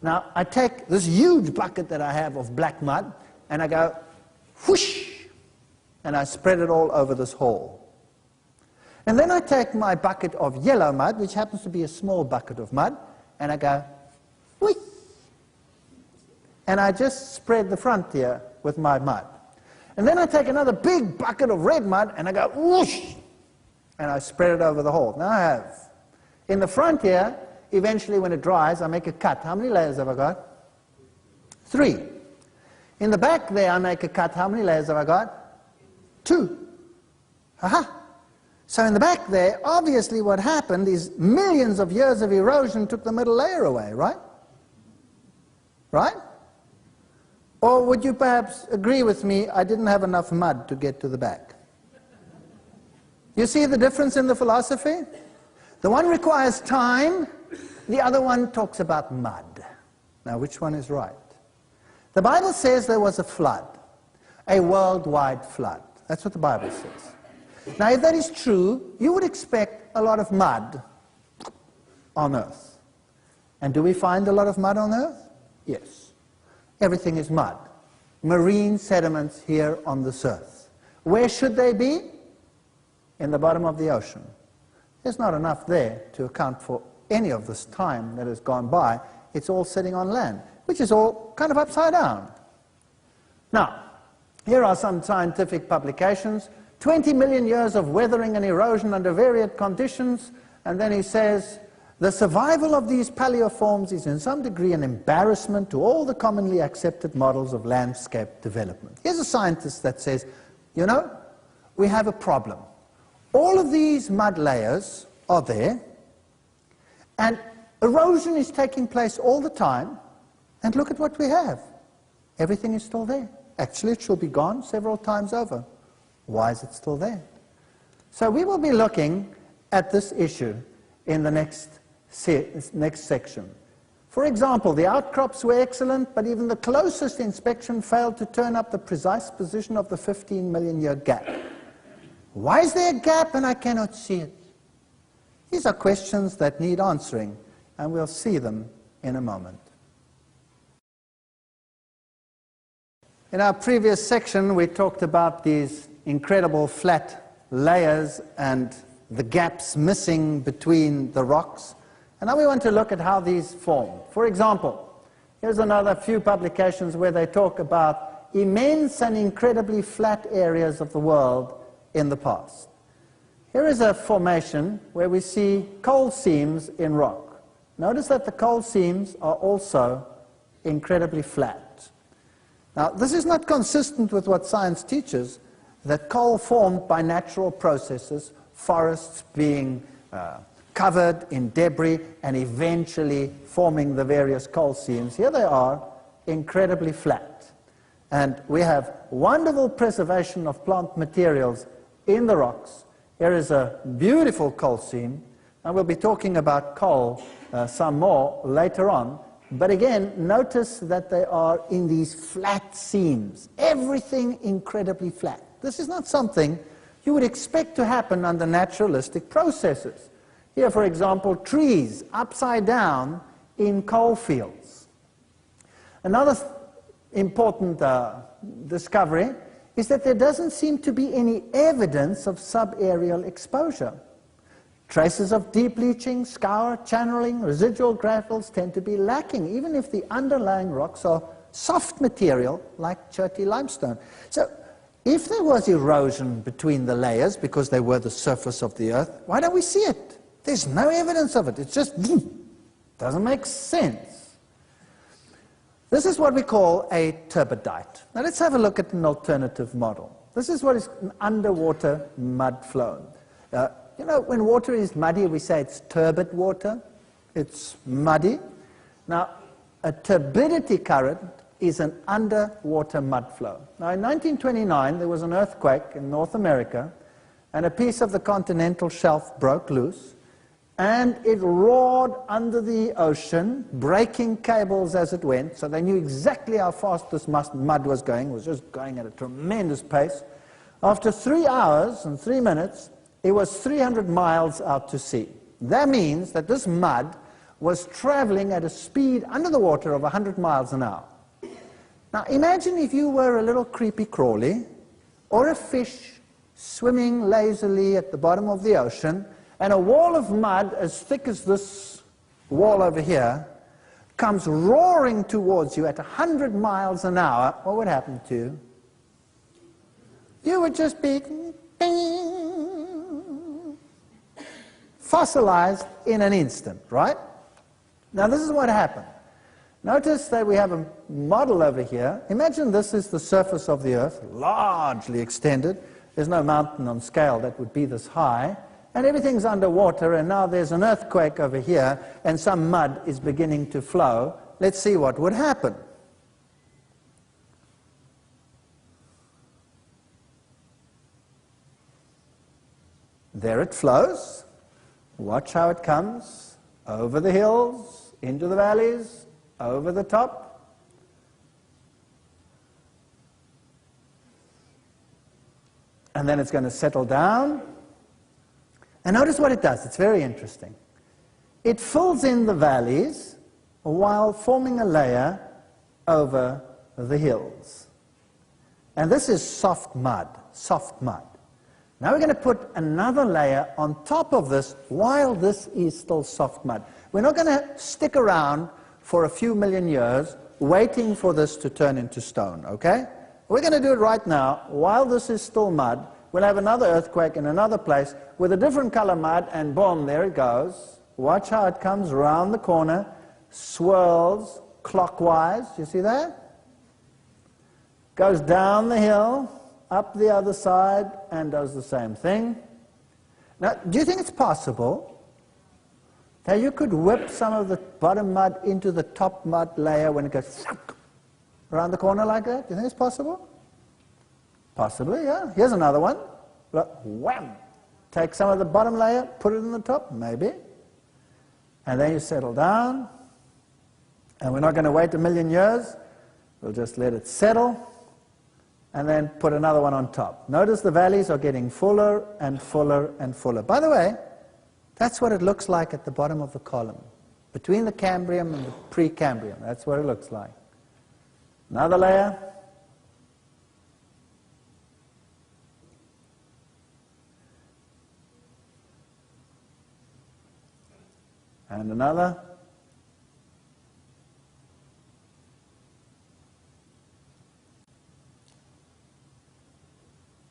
Now, I take this huge bucket that I have of black mud, and I go, whoosh, and I spread it all over this hall. And then I take my bucket of yellow mud, which happens to be a small bucket of mud, and I go, whoosh, and I just spread the front here with my mud. And then I take another big bucket of red mud, and I go, whoosh, and I spread it over the hole. Now I have, in the front here, eventually when it dries, I make a cut. How many layers have I got? 3. In the back there, I make a cut. How many layers have I got? 2. Aha! So in the back there, obviously what happened is millions of years of erosion took the middle layer away, right? Right? Or would you perhaps agree with me, I didn't have enough mud to get to the back? You see the difference in the philosophy? The one requires time, the other one talks about mud. Now, which one is right? The Bible says there was a flood, a worldwide flood. That's what the Bible says. Now, if that is true, you would expect a lot of mud on earth. And do we find a lot of mud on earth? Yes. Everything is mud. Marine sediments here on this earth. Where should they be? In the bottom of the ocean. There's not enough there to account for any of this time that has gone by. It's all sitting on land, which is all kind of upside down. Now, here are some scientific publications. 20 million years of weathering and erosion under varied conditions, and then he says, the survival of these paleoforms is in some degree an embarrassment to all the commonly accepted models of landscape development. Here's a scientist that says, you know, we have a problem. All of these mud layers are there, and erosion is taking place all the time, and look at what we have. Everything is still there. Actually, it should be gone several times over. Why is it still there? So we will be looking at this issue in the next section. For example, the outcrops were excellent, but even the closest inspection failed to turn up the precise position of the 15 million year gap. Why is there a gap and I cannot see it? These are questions that need answering, and we'll see them in a moment. In our previous section, we talked about these incredible flat layers and the gaps missing between the rocks. And now we want to look at how these form. For example, here's another few publications where they talk about immense and incredibly flat areas of the world in the past. Here is a formation where we see coal seams in rock. Notice that the coal seams are also incredibly flat. Now, this is not consistent with what science teaches, that coal formed by natural processes, forests being covered in debris and eventually forming the various coal seams. Here they are, incredibly flat. And we have wonderful preservation of plant materials in the rocks. Here is a beautiful coal seam, and we'll be talking about coal some more later on. But again, notice that they are in these flat seams. Everything incredibly flat. This is not something you would expect to happen under naturalistic processes. Here, for example, trees upside down in coal fields. Another important discovery is that there doesn't seem to be any evidence of subaerial exposure. Traces of deep leaching, scour, channeling, residual gravels tend to be lacking, even if the underlying rocks are soft material like Cherty limestone. So if there was erosion between the layers because they were the surface of the earth, why don't we see it? There's no evidence of it. It's just doesn't make sense. This is what we call a turbidite. Now let's have a look at an alternative model. This is what is an underwater mud flow. You know, when water is muddy, we say it's turbid water. It's muddy. Now, a turbidity current is an underwater mud flow. Now, in 1929, there was an earthquake in North America, and a piece of the continental shelf broke loose, and it roared under the ocean, breaking cables as it went, so they knew exactly how fast this mud was going. It was just going at a tremendous pace. After 3 hours and 3 minutes, it was 300 miles out to sea. That means that this mud was traveling at a speed under the water of 100 miles an hour. Now imagine if you were a little creepy crawly or a fish swimming lazily at the bottom of the ocean, and a wall of mud as thick as this wall over here comes roaring towards you at 100 miles an hour. What would happen to you? You would just be fossilized in an instant, right? Now this is what happened. Notice that we have a model over here. Imagine this is the surface of the earth, largely extended. There's no mountain on scale that would be this high, and everything's underwater, and now there's an earthquake over here, and some mud is beginning to flow. Let's see what would happen. There it flows. Watch how it comes over the hills, into the valleys, over the top. And then it's going to settle down. And notice what it does. It's very interesting. It fills in the valleys while forming a layer over the hills. And this is soft mud, soft mud. Now we're going to put another layer on top of this while this is still soft mud. We're not going to stick around for a few million years waiting for this to turn into stone, okay? We're going to do it right now. While this is still mud, we'll have another earthquake in another place with a different color mud, and boom, there it goes. Watch how it comes around the corner, swirls clockwise. You see that? Goes down the hill, up the other side, and does the same thing. Now, do you think it's possible that you could whip some of the bottom mud into the top mud layer when it goes around the corner like that? Do you think it's possible? Possibly, yeah. Here's another one. Look, wham! Take some of the bottom layer, put it in the top, maybe. And then you settle down. And we're not going to wait a million years. We'll just let it settle. And then put another one on top. Notice the valleys are getting fuller and fuller and fuller. By the way, that's what it looks like at the bottom of the column, between the Cambrian and the Precambrian. That's what it looks like. Another layer. And another.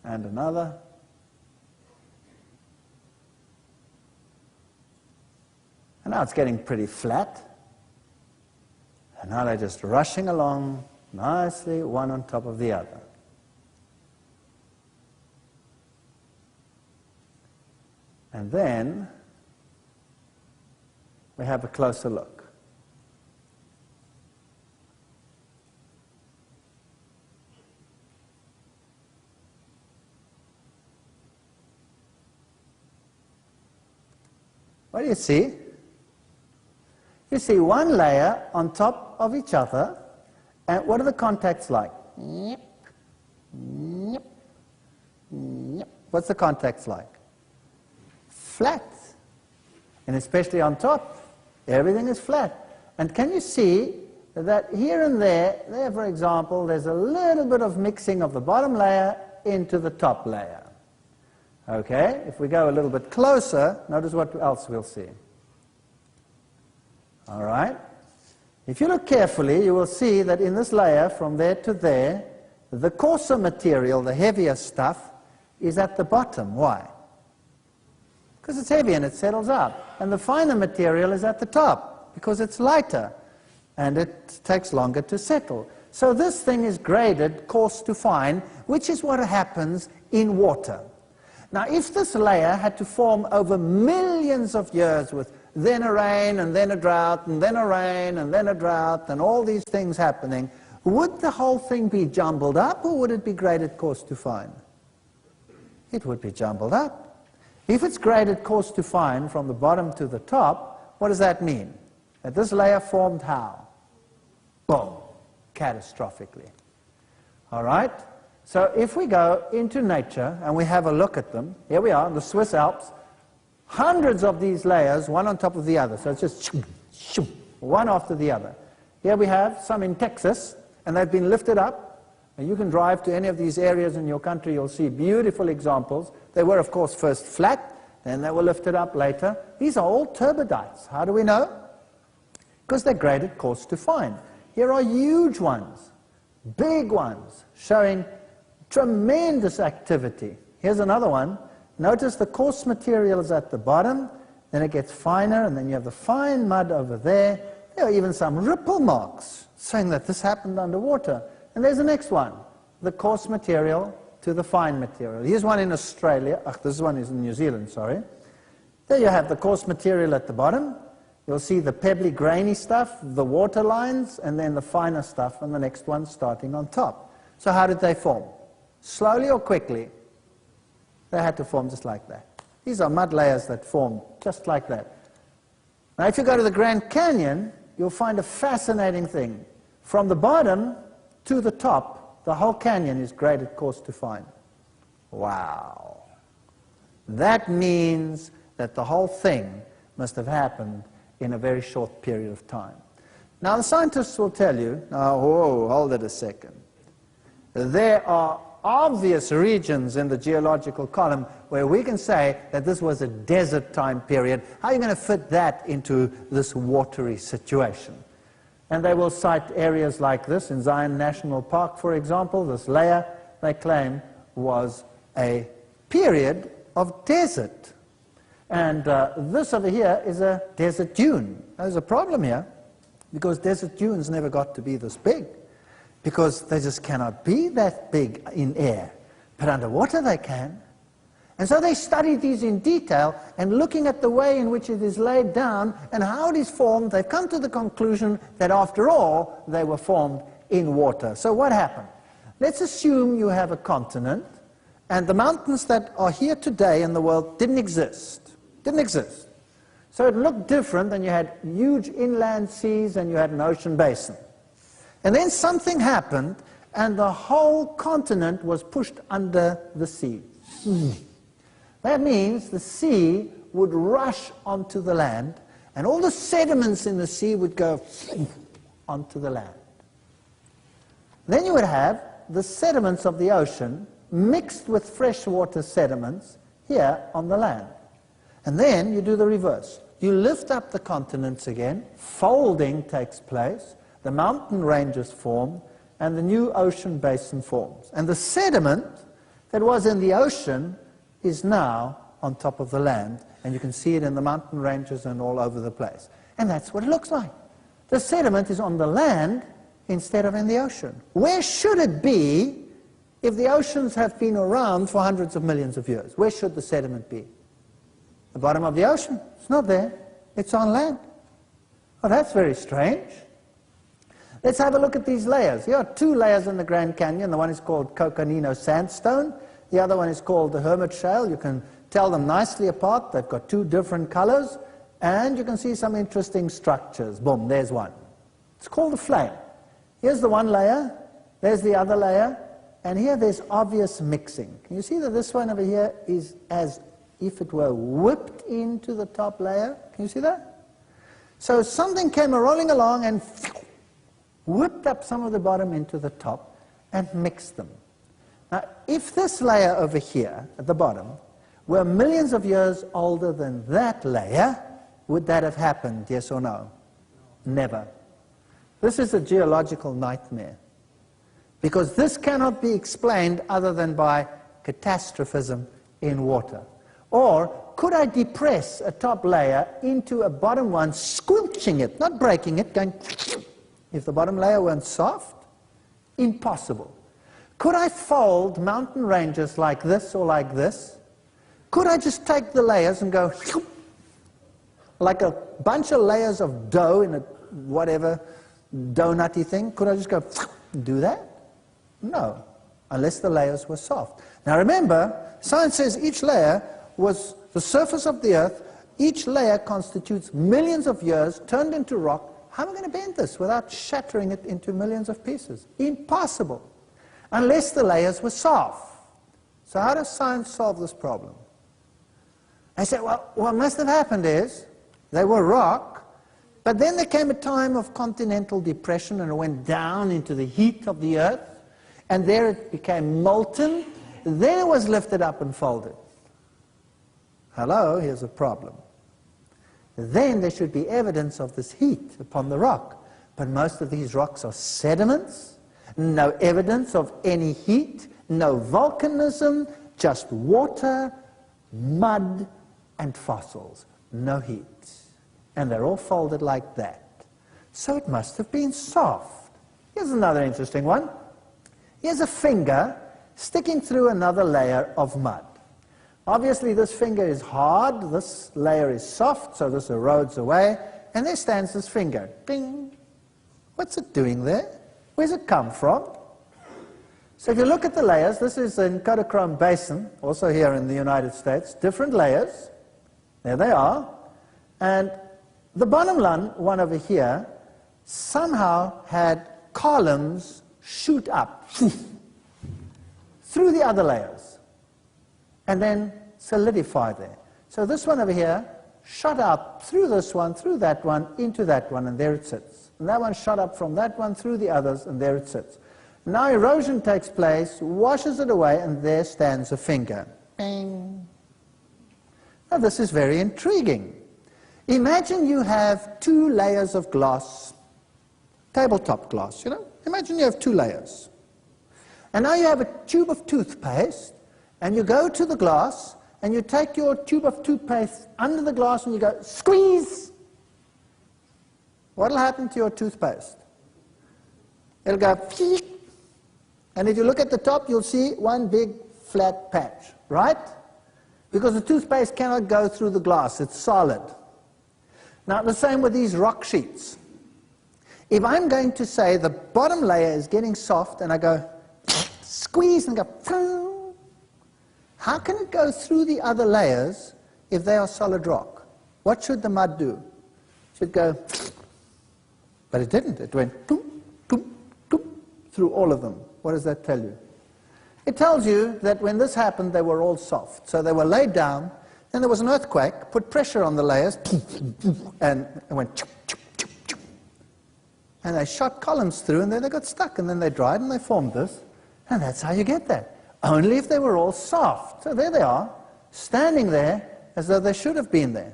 And another. And now it's getting pretty flat. And now they're just rushing along nicely, one on top of the other. And then we have a closer look. What do you see? You see one layer on top of each other, and what are the contacts like? What's the contacts like? Flat. And especially on top, everything is flat. And can you see that here and there, for example, there's a little bit of mixing of the bottom layer into the top layer. Okay, if we go a little bit closer, notice what else we'll see. All right. If you look carefully, you will see that in this layer, from there to there, the coarser material, the heavier stuff, is at the bottom. Why? Because it's heavy and it settles out. And the finer material is at the top, because it's lighter and it takes longer to settle. So this thing is graded coarse to fine, which is what happens in water. Now, if this layer had to form over millions of years with then a rain and then a drought and then a rain and then a drought and all these things happening, would the whole thing be jumbled up or would it be graded coarse to fine? It would be jumbled up. If it's graded coarse to fine from the bottom to the top, what does that mean? That this layer formed how? Boom, catastrophically. All right? So if we go into nature and we have a look at them, here we are in the Swiss Alps, hundreds of these layers, one on top of the other. So it's just one after the other. Here we have some in Texas, and they've been lifted up. And you can drive to any of these areas in your country, you'll see beautiful examples. They were, of course, first flat, then they were lifted up later. These are all turbidites. How do we know? Because they're graded coarse to fine. Here are huge ones, big ones, showing tremendous activity. Here's another one. Notice the coarse material is at the bottom, then it gets finer, and then you have the fine mud over there. There are even some ripple marks saying that this happened underwater. And there's the next one, the coarse material to the fine material. Here's one in Australia. This one is in New Zealand, sorry. There you have the coarse material at the bottom. You'll see the pebbly, grainy stuff, the water lines, and then the finer stuff, and the next one starting on top. So how did they form? Slowly or quickly? They had to form just like that. These are mud layers that form just like that. Now, if you go to the Grand Canyon, you'll find a fascinating thing. From the bottom to the top, the whole canyon is graded coarse to fine. Wow. That means that the whole thing must have happened in a very short period of time. Now, the scientists will tell you, now, whoa, hold it a second. There are obvious regions in the geological column where we can say that this was a desert time period. How are you going to fit that into this watery situation? And they will cite areas like this in Zion National Park, for example. This layer, they claim, was a period of desert. And this over here is a desert dune. There's a problem here, because desert dunes never got to be this big, because they just cannot be that big in air. But underwater they can. And so they studied these in detail, and looking at the way in which it is laid down and how it is formed, they've come to the conclusion that after all, they were formed in water. So what happened? Let's assume you have a continent, and the mountains that are here today in the world didn't exist. Didn't exist. So it looked different, and you had huge inland seas and you had an ocean basin. And then something happened, and the whole continent was pushed under the sea. That means the sea would rush onto the land, and all the sediments in the sea would go onto the land. Then you would have the sediments of the ocean mixed with freshwater sediments here on the land. And then you do the reverse. You lift up the continents again, folding takes place, the mountain ranges form, and the new ocean basin forms. And the sediment that was in the ocean is now on top of the land, and you can see it in the mountain ranges and all over the place. And that's what it looks like. The sediment is on the land instead of in the ocean. Where should it be if the oceans have been around for hundreds of millions of years? Where should the sediment be? The bottom of the ocean. It's not there. It's on land. Oh, that's very strange. Let's have a look at these layers. Here are two layers in the Grand Canyon. The one is called Coconino Sandstone. The other one is called the Hermit Shale. You can tell them nicely apart. They've got two different colors. And you can see some interesting structures. Boom, there's one. It's called a flame. Here's the one layer. There's the other layer. And here there's obvious mixing. Can you see that this one over here is as if it were whipped into the top layer? Can you see that? So something came rolling along and whipped up some of the bottom into the top, and mixed them. Now, if this layer over here, at the bottom, were millions of years older than that layer, would that have happened, yes or no? Never. This is a geological nightmare, because this cannot be explained other than by catastrophism in water. Or, could I depress a top layer into a bottom one, squelching it, not breaking it, going if the bottom layer weren't soft? Impossible. Could I fold mountain ranges like this or like this? Could I just take the layers and go like a bunch of layers of dough in a whatever donutty thing? Could I just go do that? No, unless the layers were soft. Now remember, science says each layer was the surface of the earth. Each layer constitutes millions of years turned into rock. How am I going to bend this without shattering it into millions of pieces? Impossible, unless the layers were soft. So how does science solve this problem? I said, well, what must have happened is they were rock, but then there came a time of continental depression and it went down into the heat of the earth, and there it became molten. Then it was lifted up and folded. Hello, here's a problem. Then there should be evidence of this heat upon the rock. But most of these rocks are sediments, no evidence of any heat, no volcanism, just water, mud, and fossils. No heat. And they're all folded like that. So it must have been soft. Here's another interesting one. Here's a finger sticking through another layer of mud. Obviously this finger is hard, this layer is soft, so this erodes away, and there stands this finger. Ding! What's it doing there? Where's it come from? So if you look at the layers, this is in Kodachrome Basin, also here in the United States, different layers. There they are. And the bottom one over here somehow had columns shoot up through the other layers and then solidify there. So this one over here shot up through this one, through that one, into that one, and there it sits. And that one shot up from that one through the others, and there it sits. Now erosion takes place, washes it away, and there stands a finger. Bing. Now this is very intriguing. Imagine you have 2 layers of glass, tabletop glass, you know? Imagine you have 2 layers. And now you have a tube of toothpaste, and you go to the glass, and you take your tube of toothpaste under the glass, and you go, squeeze! What will happen to your toothpaste? It'll go, peek! And if you look at the top, you'll see one big flat patch, right? Because the toothpaste cannot go through the glass, it's solid. Now, the same with these rock sheets. If I'm going to say the bottom layer is getting soft, and I go, squeeze, and go, phoom, how can it go through the other layers if they are solid rock? What should the mud do? It should go, but it didn't. It went, toom, toom, toom, through all of them. What does that tell you? It tells you that when this happened, they were all soft. So they were laid down, then there was an earthquake, put pressure on the layers, and it went, choop, choop, choop, choop. And they shot columns through, and then they got stuck, and then they dried, and they formed this. And that's how you get that. Only if they were all soft. So there they are, standing there as though they should have been there.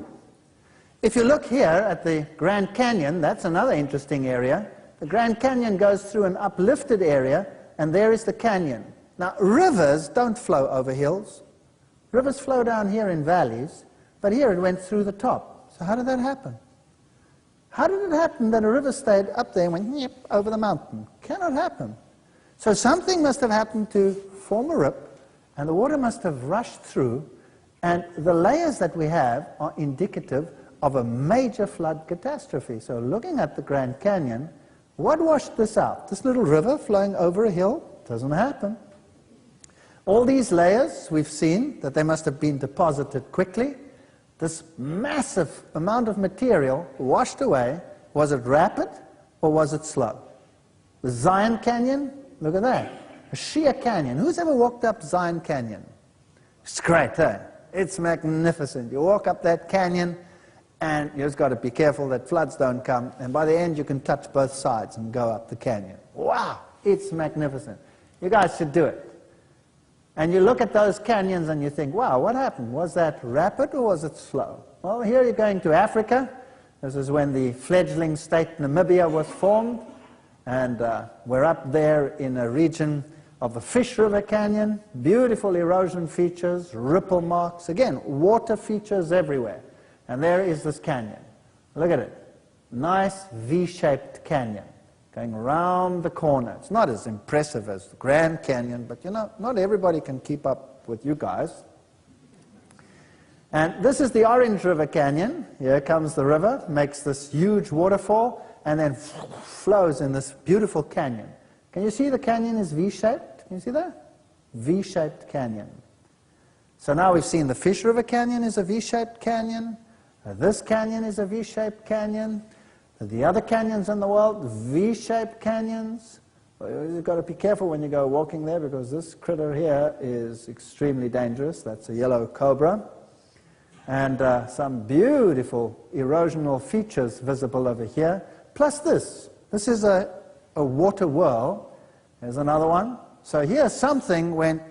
If you look here at the Grand Canyon, that's another interesting area. The Grand Canyon goes through an uplifted area, and there is the canyon. Now, rivers don't flow over hills. Rivers flow down here in valleys, but here it went through the top. So how did that happen? How did it happen that a river stayed up there and went yep, over the mountain? Cannot happen. So something must have happened to form a rip, and the water must have rushed through, and the layers that we have are indicative of a major flood catastrophe. So looking at the Grand Canyon, what washed this out? This little river flowing over a hill? Doesn't happen. All these layers, we've seen that they must have been deposited quickly. This massive amount of material washed away. Was it rapid or was it slow? The Zion Canyon, look at that. A sheer canyon. Who's ever walked up Zion Canyon? It's great, eh? It's magnificent. You walk up that canyon and you just got to be careful that floods don't come, and by the end you can touch both sides and go up the canyon. Wow, it's magnificent. You guys should do it. And you look at those canyons and you think, wow, what happened? Was that rapid or was it slow? Well, here you're going to Africa. This is when the fledgling state Namibia was formed, and we're up there in a region of the Fish River Canyon, beautiful erosion features, ripple marks, again, water features everywhere. And there is this canyon. Look at it. Nice V-shaped canyon going around the corner. It's not as impressive as the Grand Canyon, but you know, not everybody can keep up with you guys. And this is the Orange River Canyon. Here comes the river, makes this huge waterfall, and then flows in this beautiful canyon. Can you see the canyon is V-shaped? Can you see that? V-shaped canyon. So now we've seen the Fish River Canyon is a V-shaped canyon. This canyon is a V-shaped canyon. The other canyons in the world, V-shaped canyons. You've got to be careful when you go walking there, because this critter here is extremely dangerous. That's a yellow cobra. And some beautiful erosional features visible over here. Plus this. This is a water whirl. There's another one. So here something went,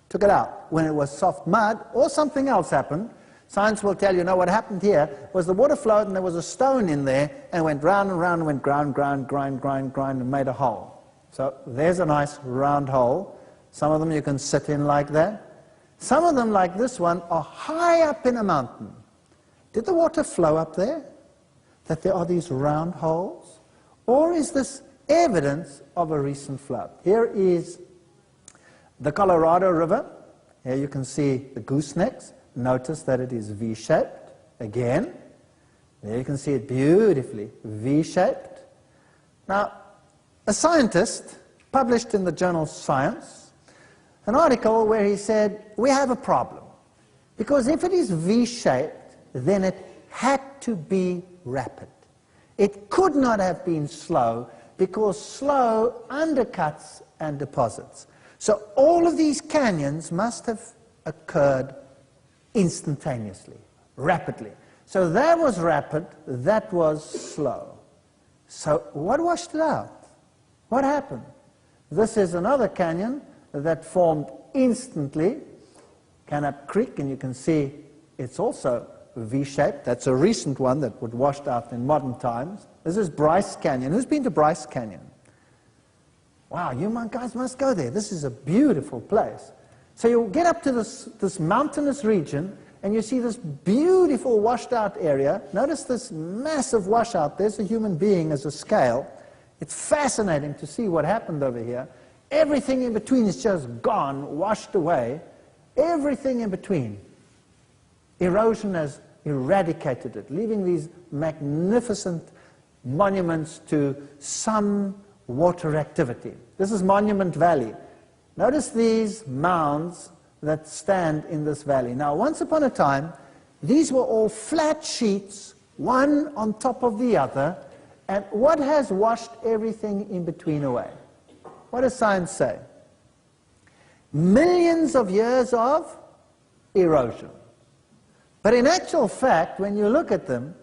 took it out. When it was soft mud or something else happened, science will tell you, no, what happened here was the water flowed and there was a stone in there and went round and round and went grind, and made a hole. So there's a nice round hole. Some of them you can sit in like that. Some of them, like this one, are high up in a mountain. Did the water flow up there? That there are these round holes? Or is this evidence of a recent flood? Here is the Colorado River. Here you can see the goosenecks. Notice that it is V-shaped. Again, there you can see it beautifully V-shaped. Now, a scientist published in the journal Science an article where he said, we have a problem. Because if it is V-shaped, then it had to be rapid. It could not have been slow, because slow undercuts and deposits. So all of these canyons must have occurred instantaneously, rapidly. So that was rapid, that was slow. So what washed it out? What happened? This is another canyon that formed instantly, Canap Creek, and you can see it's also V-shaped. That's a recent one that would washed out in modern times. This is Bryce Canyon. Who's been to Bryce Canyon? Wow, you guys must go there. This is a beautiful place. So you get up to this mountainous region, and you see this beautiful washed out area. Notice this massive washout. There's a human being as a scale. It's fascinating to see what happened over here. Everything in between is just gone, washed away. Everything in between. Erosion has eradicated it, leaving these magnificent monuments to some water activity. This is Monument Valley. Notice these mounds that stand in this valley. Now, once upon a time, these were all flat sheets, one on top of the other, and what has washed everything in between away? What does science say? Millions of years of erosion. But in actual fact, when you look at them,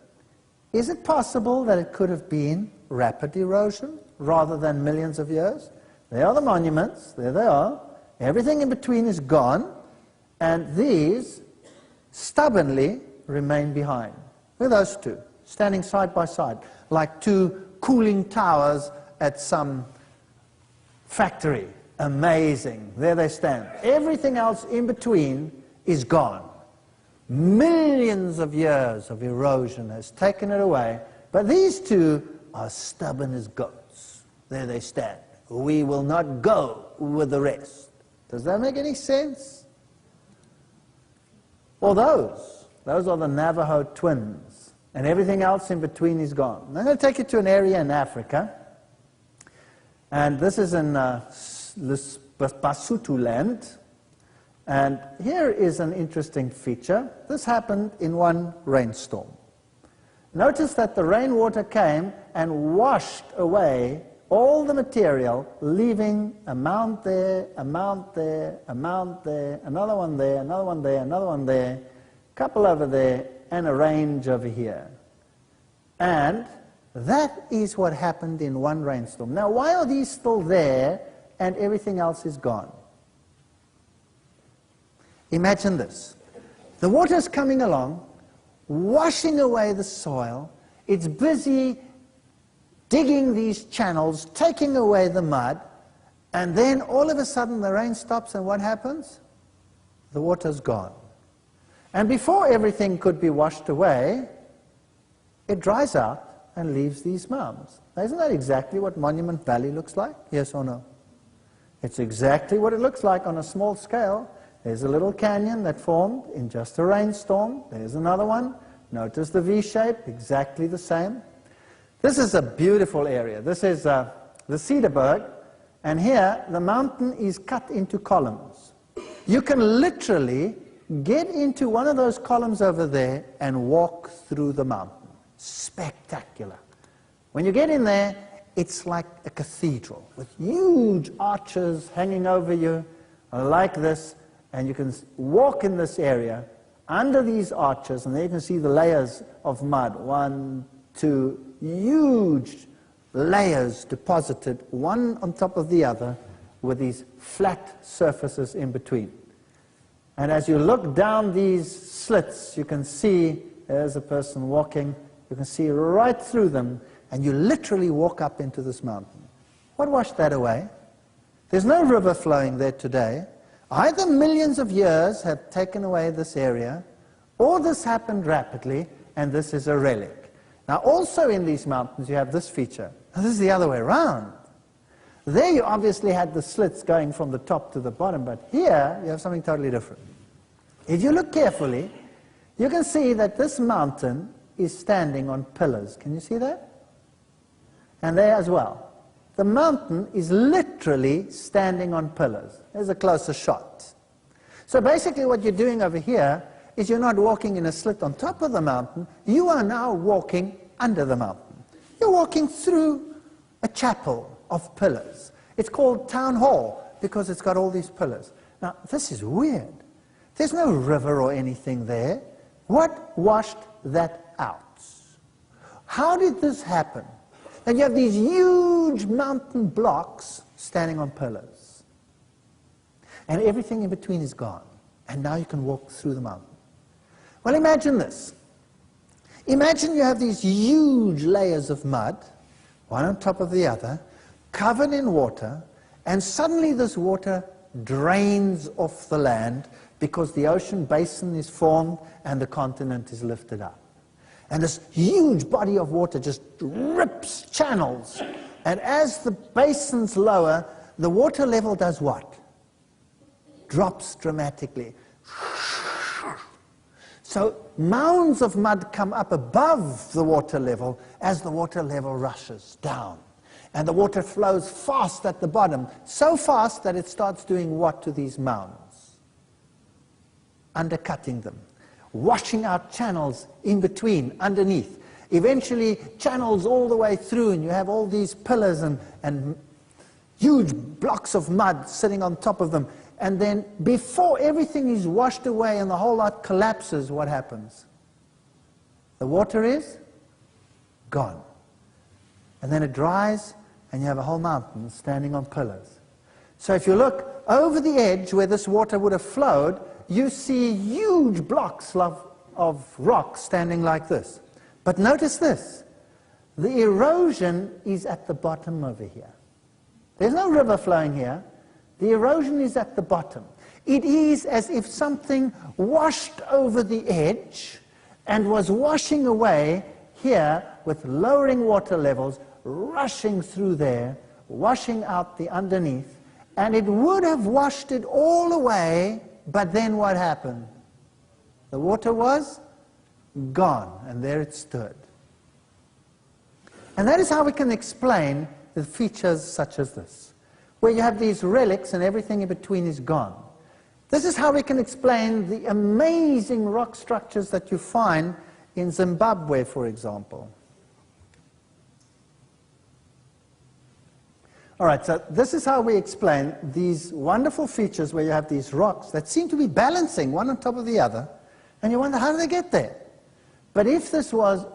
is it possible that it could have been rapid erosion rather than millions of years? There are the monuments, there they are. Everything in between is gone, and these stubbornly remain behind. Look at those two, standing side by side, like two cooling towers at some factory. Amazing. There they stand. Everything else in between is gone. Millions of years of erosion has taken it away, but these two are stubborn as goats. There they stand. We will not go with the rest. Does that make any sense? Well, those are the Navajo twins, and everything else in between is gone. I'm going to take you to an area in Africa, and this is in Basotho land, and here is an interesting feature. This happened in one rainstorm. Notice that the rainwater came and washed away all the material, leaving a mound there, a mound there, a mound there, another one there, another one there, another one there, a couple over there, and a range over here. And that is what happened in one rainstorm. Now, why are these still there and everything else is gone? Imagine this. The water's coming along, washing away the soil. It's busy digging these channels, taking away the mud, and then all of a sudden the rain stops, and what happens? The water's gone. And before everything could be washed away, it dries out and leaves these mounds. Now, isn't that exactly what Monument Valley looks like? Yes or no? It's exactly what it looks like on a small scale. There's a little canyon that formed in just a rainstorm. There's another one. Notice the V shape, exactly the same. This is a beautiful area. This is the Cedarberg, and here the mountain is cut into columns. You can literally get into one of those columns over there and walk through the mountain. Spectacular. When you get in there, it's like a cathedral with huge arches hanging over you like this, and you can walk in this area under these arches, and there you can see the layers of mud. 1, 2, huge layers deposited, one on top of the other, with these flat surfaces in between. And as you look down these slits, you can see, there's a person walking, you can see right through them, and you literally walk up into this mountain. What washed that away? There's no river flowing there today. Either millions of years have taken away this area, or this happened rapidly, and this is a relic. Now, also in these mountains, you have this feature. Now, this is the other way around. There you obviously had the slits going from the top to the bottom, but here you have something totally different. If you look carefully, you can see that this mountain is standing on pillars. Can you see that? And there as well. The mountain is literally standing on pillars. There's a closer shot. So basically what you're doing over here is you're not walking in a slit on top of the mountain, you are now walking under the mountain. You're walking through a chapel of pillars. It's called Town Hall because it's got all these pillars. Now, this is weird. There's no river or anything there. What washed that out? How did this happen? And you have these huge mountain blocks standing on pillars. And everything in between is gone. And now you can walk through the mountain. Well, imagine this. Imagine you have these huge layers of mud, one on top of the other, covered in water, and suddenly this water drains off the land because the ocean basin is formed and the continent is lifted up. And this huge body of water just rips channels. And as the basins lower, the water level does what? Drops dramatically. So mounds of mud come up above the water level as the water level rushes down. And the water flows fast at the bottom, so fast that it starts doing what to these mounds? Undercutting them, washing out channels in between, underneath. Eventually, channels all the way through, and you have all these pillars and huge blocks of mud sitting on top of them. And then, before everything is washed away and the whole lot collapses, what happens? The water is gone. And then it dries, and you have a whole mountain standing on pillars. So if you look over the edge where this water would have flowed, you see huge blocks of rock standing like this. But notice this. The erosion is at the bottom over here. There's no river flowing here. The erosion is at the bottom. It is as if something washed over the edge and was washing away here with lowering water levels, rushing through there, washing out the underneath, and it would have washed it all away, but then what happened? The water was gone, and there it stood. And that is how we can explain the features such as this, where you have these relics and everything in between is gone. This is how we can explain the amazing rock structures that you find in Zimbabwe, for example. All right, so this is how we explain these wonderful features where you have these rocks that seem to be balancing one on top of the other, and you wonder, how do they get there? But if this was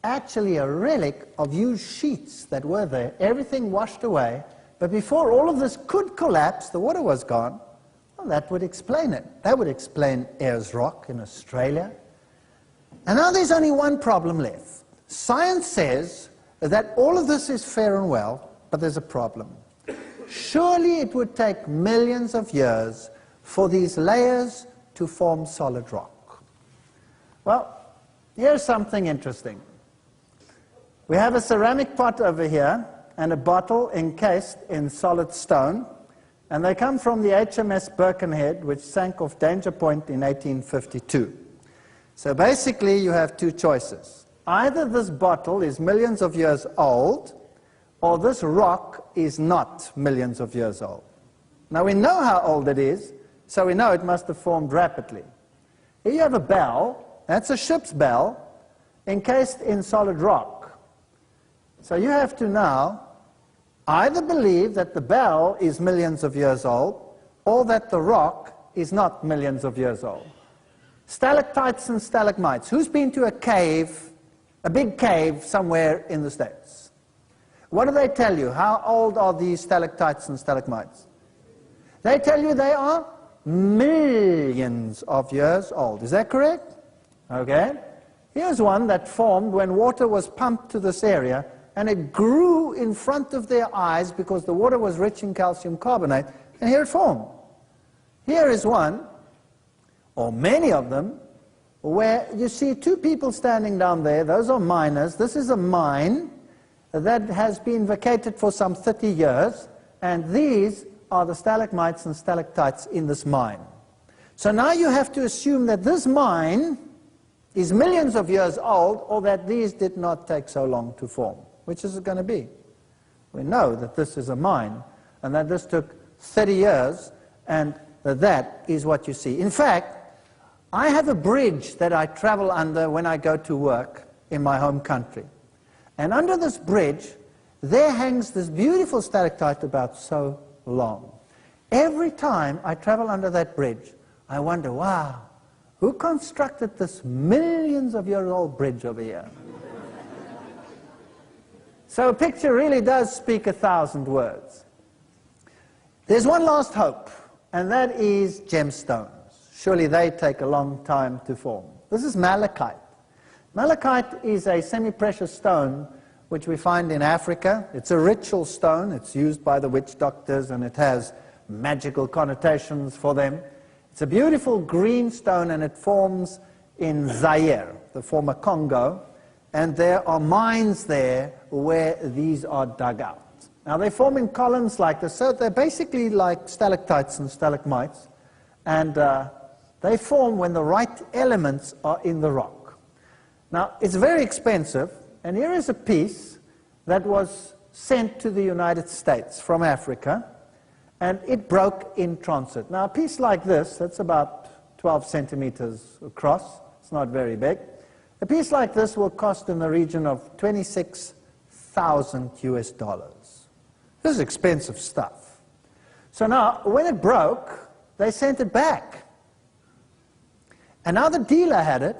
actually a relic of used sheets that were there, everything washed away, but before all of this could collapse, the water was gone, well, that would explain it. That would explain Ayers Rock in Australia. And now there's only one problem left. Science says that all of this is fair and well, but there's a problem. Surely it would take millions of years for these layers to form solid rock. Well, here's something interesting. We have a ceramic pot over here and a bottle encased in solid stone, and they come from the HMS Birkenhead, which sank off Danger Point in 1852. So basically you have two choices. Either this bottle is millions of years old, or this rock is not millions of years old. Now we know how old it is, so we know it must have formed rapidly. Here you have a bell, that's a ship's bell, encased in solid rock. So you have to now either believe that the bell is millions of years old, or that the rock is not millions of years old. Stalactites and stalagmites. Who's been to a cave, a big cave somewhere in the States? What do they tell you? How old are these stalactites and stalagmites? They tell you they are millions of years old. Is that correct? Okay. Here's one that formed when water was pumped to this area, and it grew in front of their eyes because the water was rich in calcium carbonate, and here it formed. Here is one, or many of them, where you see two people standing down there. Those are miners. This is a mine that has been vacated for some 30 years, and these are the stalagmites and stalactites in this mine. So now you have to assume that this mine is millions of years old, or that these did not take so long to form. Which is it going to be? We know that this is a mine, and that this took 30 years, and that is what you see. In fact, I have a bridge that I travel under when I go to work in my home country. And under this bridge, there hangs this beautiful stalactite about so long. Every time I travel under that bridge, I wonder, wow, who constructed this millions of year old bridge over here? So a picture really does speak 1,000 words. There's one last hope, and that is gemstones. Surely they take a long time to form. This is malachite. Malachite is a semi-precious stone which we find in Africa. It's a ritual stone. It's used by the witch doctors, and it has magical connotations for them. It's a beautiful green stone, and it forms in Zaire, the former Congo. And there are mines there where these are dug out. Now they form in columns like this, so they're basically like stalactites and stalagmites, and they form when the right elements are in the rock. Now it's very expensive, and here is a piece that was sent to the United States from Africa, and it broke in transit. Now a piece like this, that's about 12 centimeters across, it's not very big. A piece like this will cost in the region of $26,000 US. This is expensive stuff. So now, when it broke, they sent it back. And now the dealer had it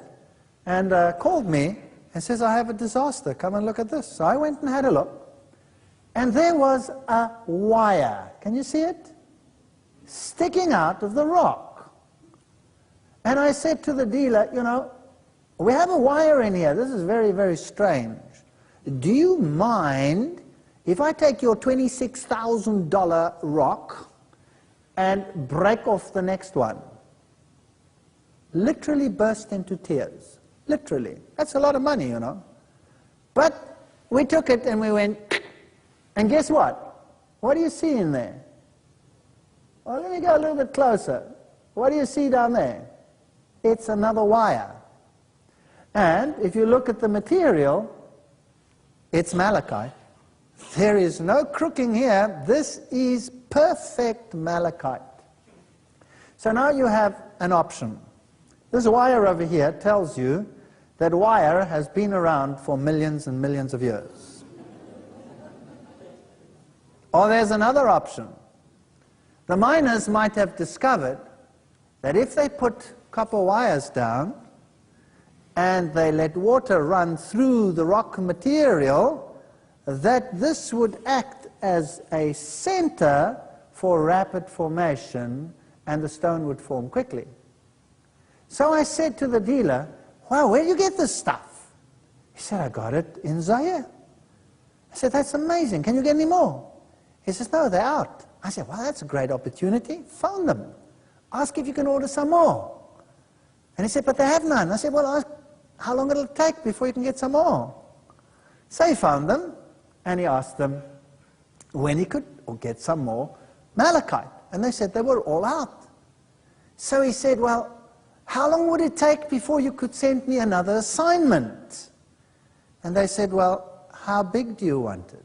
and called me and says, I have a disaster, come and look at this. So I went and had a look. And there was a wire, can you see it? Sticking out of the rock. And I said to the dealer, you know, we have a wire in here. This is very, very strange. Do you mind if I take your $26,000 rock and break off the next one? Literally burst into tears. Literally. That's a lot of money, you know. But we took it and we went, and guess what? What do you see in there? Well, let me go a little bit closer. What do you see down there? It's another wire. And if you look at the material, it's malachite. There is no crooking here. This is perfect malachite. So now you have an option. This wire over here tells you that wire has been around for millions and millions of years. Or there's another option. The miners might have discovered that if they put copper wires down and they let water run through the rock material, that this would act as a center for rapid formation and the stone would form quickly. So I said to the dealer, "Wow, where do you get this stuff?" He said, "I got it in Zaire." I said, "That's amazing. Can you get any more?" He says, "No, they're out." I said, "Well, that's a great opportunity. Phone them. Ask if you can order some more." And he said, "But they have none." I said, "Well, ask how long it'll take before you can get some more." So he found them, and he asked them when he could get some more malachite. And they said they were all out. So he said, "Well, how long would it take before you could send me another assignment?" And they said, "Well, how big do you want it?"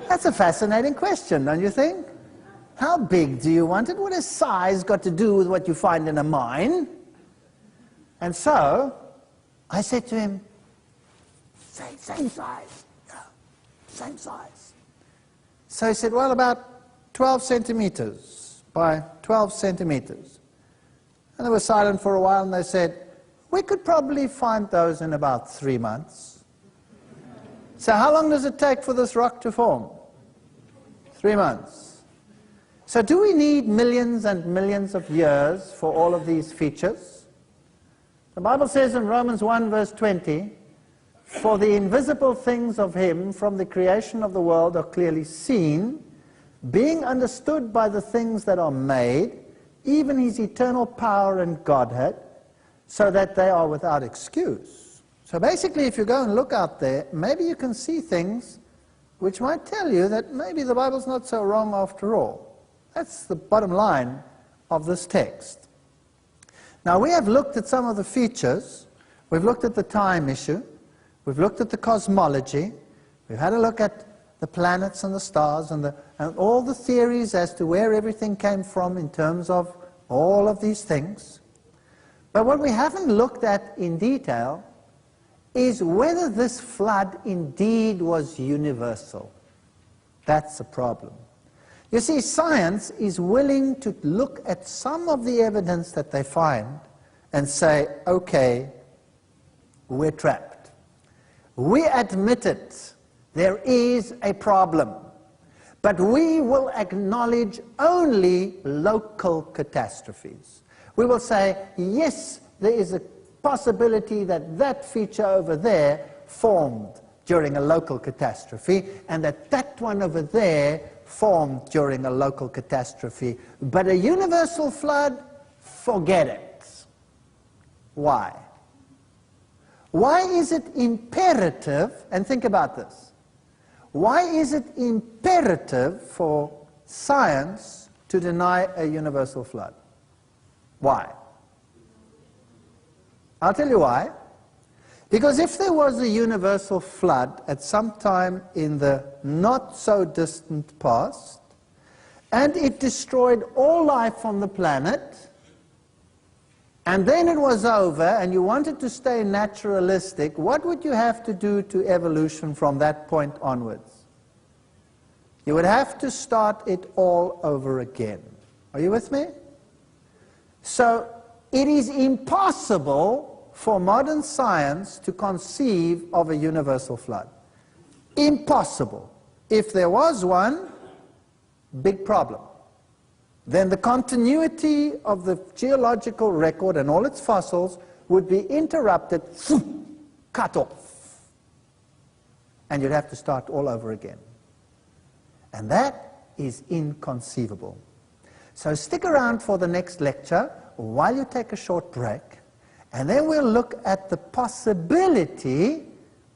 That's a fascinating question, don't you think? How big do you want it? What has size got to do with what you find in a mine? And so I said to him, same size. Yeah, same size. So he said, "Well, about 12 centimeters by 12 centimeters. And they were silent for a while, and they said, "We could probably find those in about 3 months." So how long does it take for this rock to form? 3 months. So do we need millions and millions of years for all of these features? The Bible says in Romans 1 verse 20, "For the invisible things of him from the creation of the world are clearly seen, being understood by the things that are made, even his eternal power and Godhead, so that they are without excuse." So basically, if you go and look out there, maybe you can see things which might tell you that maybe the Bible's not so wrong after all. That's the bottom line of this text. Now, we have looked at some of the features. We've looked at the time issue. We've looked at the cosmology. We've had a look at the planets and the stars and all the theories as to where everything came from in terms of all of these things. But what we haven't looked at in detail is whether this flood indeed was universal. That's the problem. You see, science is willing to look at some of the evidence that they find and say, "Okay, we're trapped. We admit it. There is a problem. But we will acknowledge only local catastrophes." We will say, "Yes, there is a possibility that that feature over there formed during a local catastrophe, and that one over there formed during a local catastrophe. But a universal flood, forget it." Why? Why is it imperative, and think about this, why is it imperative for science to deny a universal flood? Why? I'll tell you why. Because if there was a universal flood at some time in the not-so-distant past, and it destroyed all life on the planet, and then it was over, and you wanted to stay naturalistic, what would you have to do to evolution from that point onwards? You would have to start it all over again. Are you with me? So it is impossible for modern science to conceive of a universal flood. Impossible. If there was one, big problem. Then the continuity of the geological record and all its fossils would be interrupted, cut off. And you'd have to start all over again. And that is inconceivable. So stick around for the next lecture while you take a short break. And then we'll look at the possibility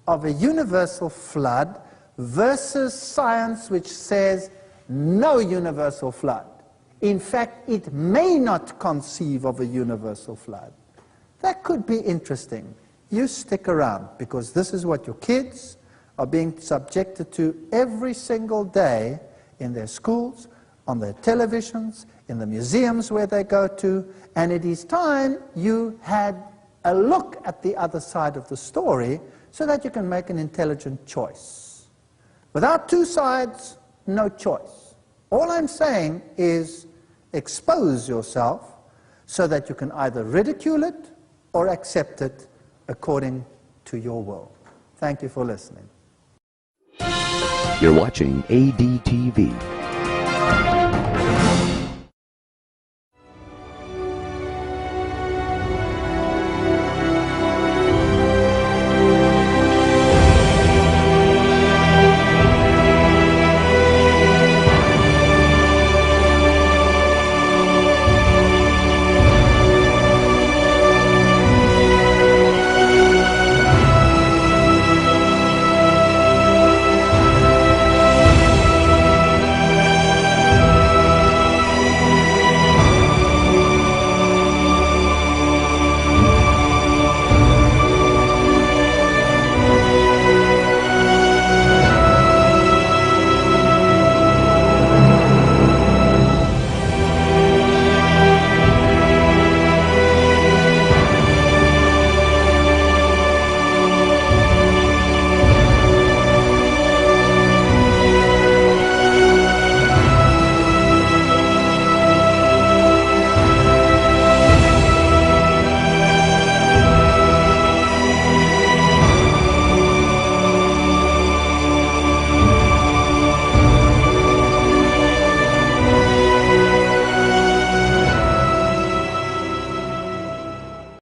of a universal flood versus science which says no universal flood. In fact, it may not conceive of a universal flood. That could be interesting. You stick around, because this is what your kids are being subjected to every single day in their schools, on their televisions, in the museums where they go to, and it is time you had a look at the other side of the story so that you can make an intelligent choice. Without two sides, no choice. All I'm saying is expose yourself so that you can either ridicule it or accept it according to your will. Thank you for listening. You're watching ADTV.